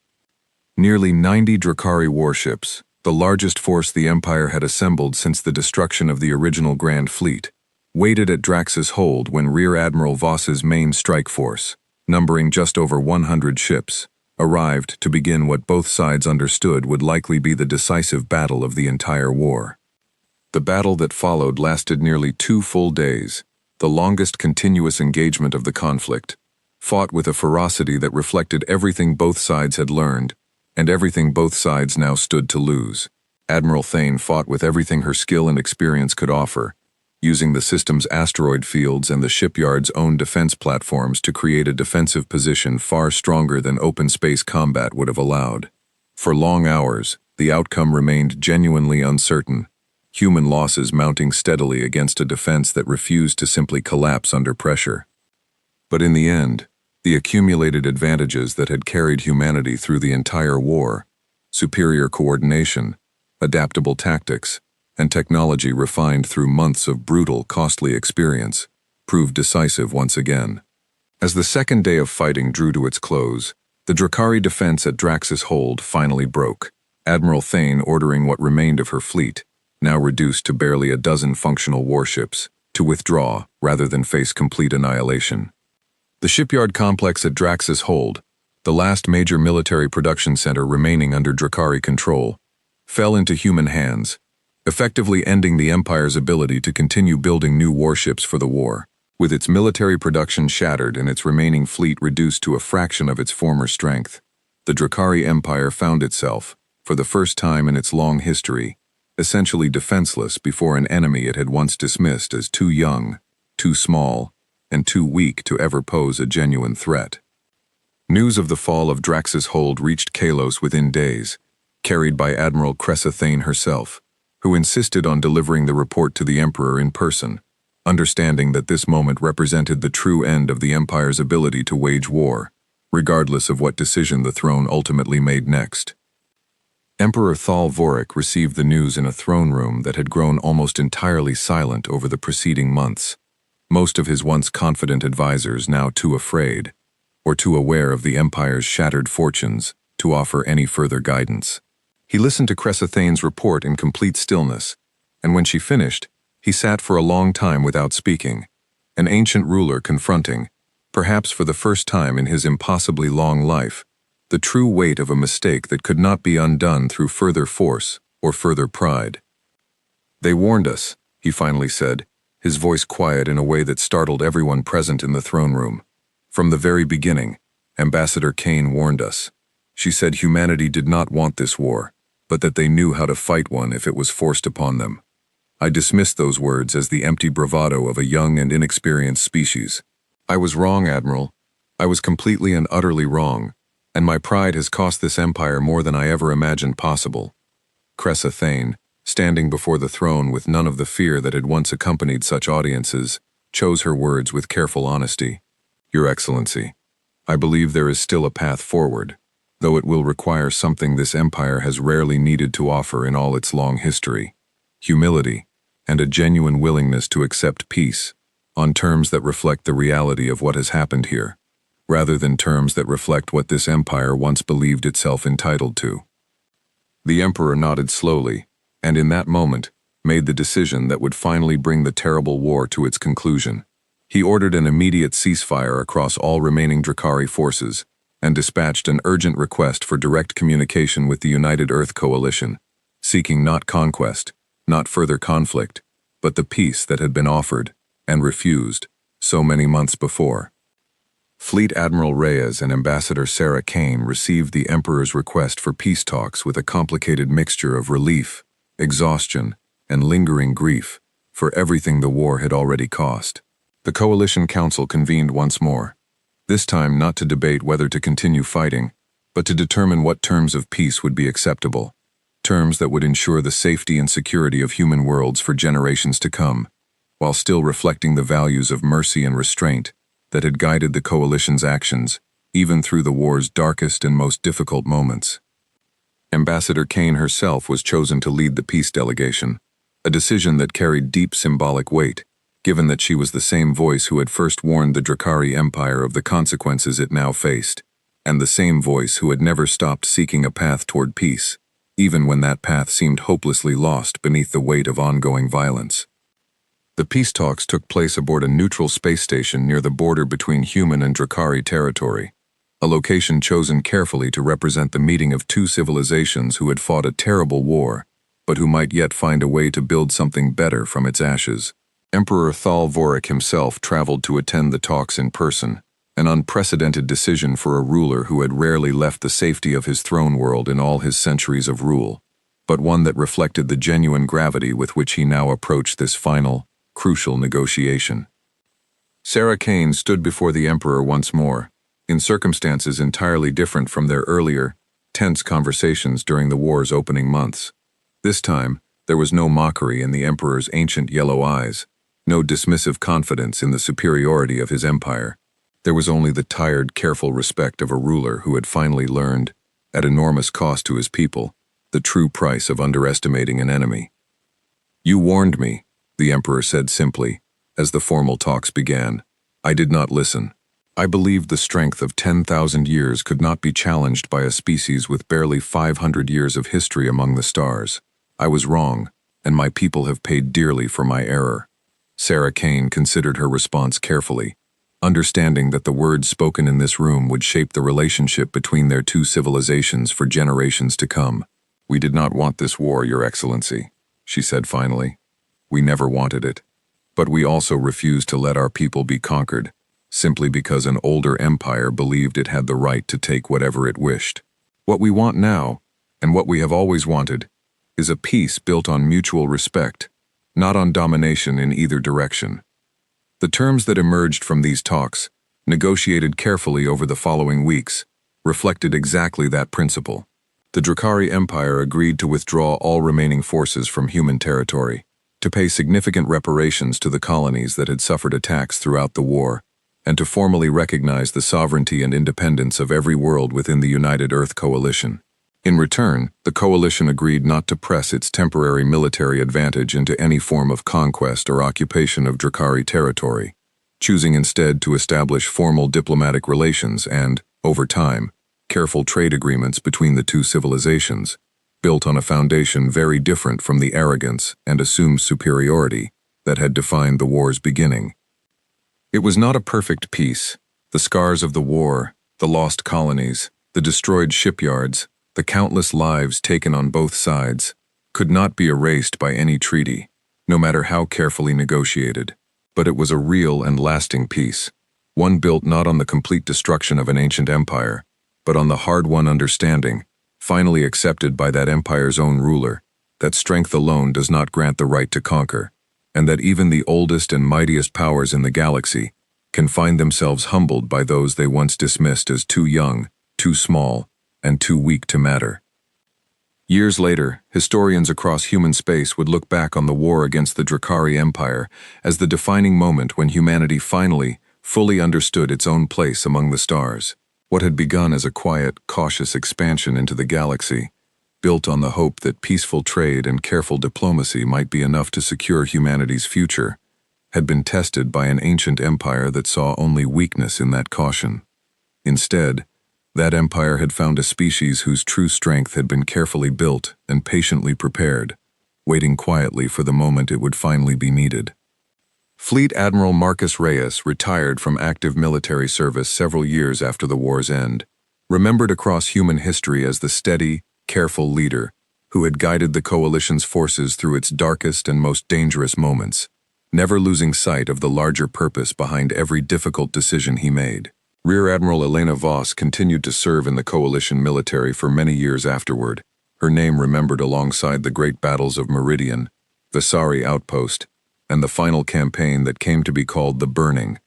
Nearly 90 Drakari warships, the largest force the Empire had assembled since the destruction of the original Grand Fleet, waited at Drax's Hold when Rear Admiral Voss's main strike force, numbering just over 100 ships, arrived to begin what both sides understood would likely be the decisive battle of the entire war. The battle that followed lasted nearly 2 full days, the longest continuous engagement of the conflict, fought with a ferocity that reflected everything both sides had learned, and everything both sides now stood to lose. Admiral Thane fought with everything her skill and experience could offer, using the system's asteroid fields and the shipyard's own defense platforms to create a defensive position far stronger than open space combat would have allowed. For long hours, the outcome remained genuinely uncertain, human losses mounting steadily against a defense that refused to simply collapse under pressure. But in the end, the accumulated advantages that had carried humanity through the entire war, superior coordination, adaptable tactics, and technology refined through months of brutal, costly experience, proved decisive once again. As the second day of fighting drew to its close, the Drakari defense at Drax's Hold finally broke, Admiral Thane ordering what remained of her fleet, now reduced to barely a dozen functional warships, to withdraw rather than face complete annihilation. The shipyard complex at Drax's Hold, the last major military production center remaining under Drakari control, fell into human hands, effectively ending the Empire's ability to continue building new warships for the war. With its military production shattered and its remaining fleet reduced to a fraction of its former strength, the Drakari Empire found itself, for the first time in its long history, essentially defenseless before an enemy it had once dismissed as too young, too small, and too weak to ever pose a genuine threat. News of the fall of Drax's Hold reached Kalos within days, carried by Admiral Cressathane herself, who insisted on delivering the report to the Emperor in person, understanding that this moment represented the true end of the Empire's ability to wage war, regardless of what decision the throne ultimately made next. Emperor Thal Vorik received the news in a throne room that had grown almost entirely silent over the preceding months, most of his once confident advisors now too afraid, or too aware of the Empire's shattered fortunes, to offer any further guidance. He listened to Cressathane's report in complete stillness, And when she finished, he sat for a long time without speaking, an ancient ruler confronting, perhaps for the first time in his impossibly long life, the true weight of a mistake that could not be undone through further force or further pride. "They warned us," he finally said, his voice quiet in a way that startled everyone present in the throne room. "From the very beginning, Ambassador Kane warned us. She said humanity did not want this war, but that they knew how to fight one if it was forced upon them." I dismissed those words as the empty bravado of a young and inexperienced species. "I was wrong, Admiral. I was completely and utterly wrong, and my pride has cost this empire more than I ever imagined possible." Cressa Thane, standing before the throne with none of the fear that had once accompanied such audiences, chose her words with careful honesty. "Your Excellency, I believe there is still a path forward, though it will require something this empire has rarely needed to offer in all its long history: humility and a genuine willingness to accept peace on terms that reflect the reality of what has happened here, rather than terms that reflect what this empire once believed itself entitled to." The Emperor nodded slowly, and in that moment, made the decision that would finally bring the terrible war to its conclusion. He ordered an immediate ceasefire across all remaining Drakari forces, and dispatched an urgent request for direct communication with the United Earth Coalition, seeking not conquest, not further conflict, but the peace that had been offered, and refused, so many months before. Fleet Admiral Reyes and Ambassador Sarah Kane received the Emperor's request for peace talks with a complicated mixture of relief, exhaustion, and lingering grief for everything the war had already cost. The Coalition Council convened once more, this time not to debate whether to continue fighting, but to determine what terms of peace would be acceptable, terms that would ensure the safety and security of human worlds for generations to come, while still reflecting the values of mercy and restraint that had guided the Coalition's actions, even through the war's darkest and most difficult moments. Ambassador Kane herself was chosen to lead the peace delegation, a decision that carried deep symbolic weight, given that she was the same voice who had first warned the Drakari Empire of the consequences it now faced, and the same voice who had never stopped seeking a path toward peace, even when that path seemed hopelessly lost beneath the weight of ongoing violence. The peace talks took place aboard a neutral space station near the border between human and Drakari territory, a location chosen carefully to represent the meeting of two civilizations who had fought a terrible war, but who might yet find a way to build something better from its ashes. Emperor Thal Vorik himself traveled to attend the talks in person, an unprecedented decision for a ruler who had rarely left the safety of his throne world in all his centuries of rule, but one that reflected the genuine gravity with which he now approached this final, crucial negotiation. Sarah Kane stood before the Emperor once more, in circumstances entirely different from their earlier, tense conversations during the war's opening months. This time, there was no mockery in the Emperor's ancient yellow eyes, no dismissive confidence in the superiority of his empire. There was only the tired, careful respect of a ruler who had finally learned, at enormous cost to his people, the true price of underestimating an enemy. "You warned me," the Emperor said simply, as the formal talks began. "I did not listen. I believed the strength of 10,000 years could not be challenged by a species with barely 500 years of history among the stars. I was wrong, and my people have paid dearly for my error." Sarah Kane considered her response carefully, understanding that the words spoken in this room would shape the relationship between their two civilizations for generations to come. "We did not want this war, Your Excellency," she said finally. "We never wanted it. But we also refused to let our people be conquered, simply because an older empire believed it had the right to take whatever it wished. What we want now, and what we have always wanted, is a peace built on mutual respect, not on domination in either direction." The terms that emerged from these talks, negotiated carefully over the following weeks, reflected exactly that principle. The Drakari Empire agreed to withdraw all remaining forces from human territory, to pay significant reparations to the colonies that had suffered attacks throughout the war, and to formally recognize the sovereignty and independence of every world within the United Earth Coalition. In return, the coalition agreed not to press its temporary military advantage into any form of conquest or occupation of Drakari territory, choosing instead to establish formal diplomatic relations and, over time, careful trade agreements between the two civilizations, built on a foundation very different from the arrogance and assumed superiority that had defined the war's beginning. It was not a perfect peace. The scars of the war, the lost colonies, the destroyed shipyards, the countless lives taken on both sides, could not be erased by any treaty, no matter how carefully negotiated. But it was a real and lasting peace, one built not on the complete destruction of an ancient empire, but on the hard-won understanding, finally accepted by that empire's own ruler, that strength alone does not grant the right to conquer, and that even the oldest and mightiest powers in the galaxy can find themselves humbled by those they once dismissed as too young, too small, and too weak to matter. Years later, historians across human space would look back on the war against the Drakari Empire as the defining moment when humanity finally, fully understood its own place among the stars. What had begun as a quiet, cautious expansion into the galaxy, built on the hope that peaceful trade and careful diplomacy might be enough to secure humanity's future, had been tested by an ancient empire that saw only weakness in that caution. Instead, that empire had found a species whose true strength had been carefully built and patiently prepared, waiting quietly for the moment it would finally be needed. Fleet Admiral Marcus Reyes retired from active military service several years after the war's end, remembered across human history as the steady, careful leader who had guided the coalition's forces through its darkest and most dangerous moments, never losing sight of the larger purpose behind every difficult decision he made. Rear Admiral Elena Voss continued to serve in the coalition military for many years afterward, her name remembered alongside the great battles of Meridian, Vasari Outpost, and the final campaign that came to be called the Burning,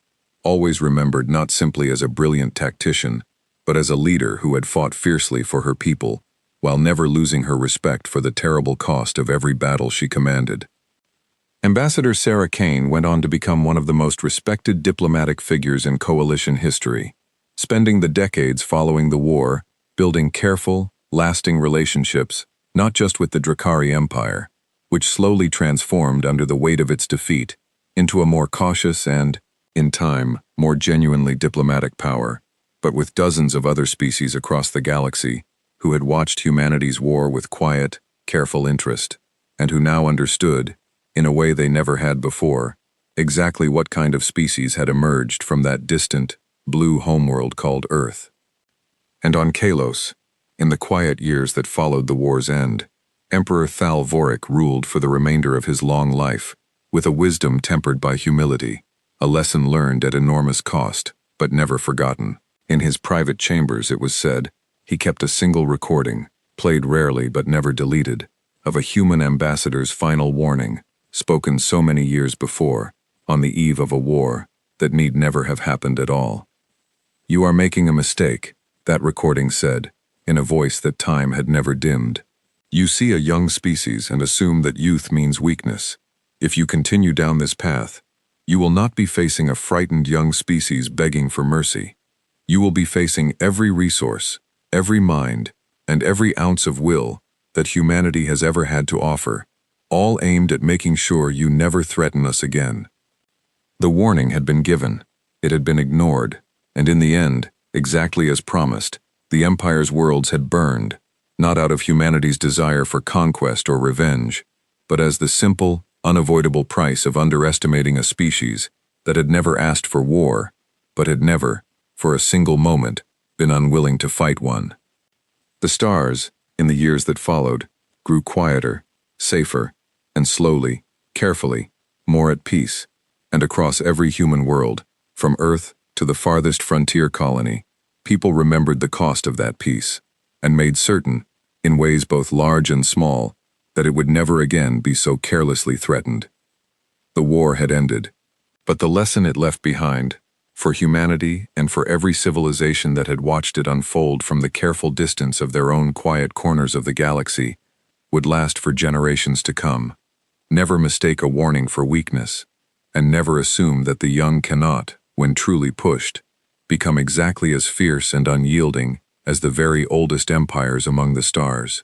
always remembered not simply as a brilliant tactician, but as a leader who had fought fiercely for her people, while never losing her respect for the terrible cost of every battle she commanded. Ambassador Sarah Kane went on to become one of the most respected diplomatic figures in coalition history, spending the decades following the war building careful, lasting relationships, not just with the Drakari Empire, which slowly transformed under the weight of its defeat into a more cautious and, in time, more genuinely diplomatic power, but with dozens of other species across the galaxy who had watched humanity's war with quiet, careful interest, and who now understood, in a way they never had before, exactly what kind of species had emerged from that distant, blue homeworld called Earth. And on Kalos, in the quiet years that followed the war's end, Emperor Thal Vorik ruled for the remainder of his long life, with a wisdom tempered by humility, a lesson learned at enormous cost, but never forgotten. In his private chambers, it was said, he kept a single recording, played rarely but never deleted, of a human ambassador's final warning, spoken so many years before, on the eve of a war that need never have happened at all. "You are making a mistake," that recording said, in a voice that time had never dimmed. "You see a young species and assume that youth means weakness. If you continue down this path, you will not be facing a frightened young species begging for mercy. You will be facing every resource, every mind, and every ounce of will that humanity has ever had to offer, all aimed at making sure you never threaten us again." The warning had been given, it had been ignored, and in the end, exactly as promised, the Empire's worlds had burned, not out of humanity's desire for conquest or revenge, but as the simple, unavoidable price of underestimating a species that had never asked for war, but had never, for a single moment, been unwilling to fight one. The stars, in the years that followed, grew quieter, safer, and slowly, carefully, more at peace, and across every human world, from Earth to the farthest frontier colony, people remembered the cost of that peace, and made certain, in ways both large and small, that it would never again be so carelessly threatened. The war had ended, but the lesson it left behind, for humanity and for every civilization that had watched it unfold from the careful distance of their own quiet corners of the galaxy, would last for generations to come. Never mistake a warning for weakness, and never assume that the young cannot, when truly pushed, become exactly as fierce and unyielding as the very oldest empires among the stars.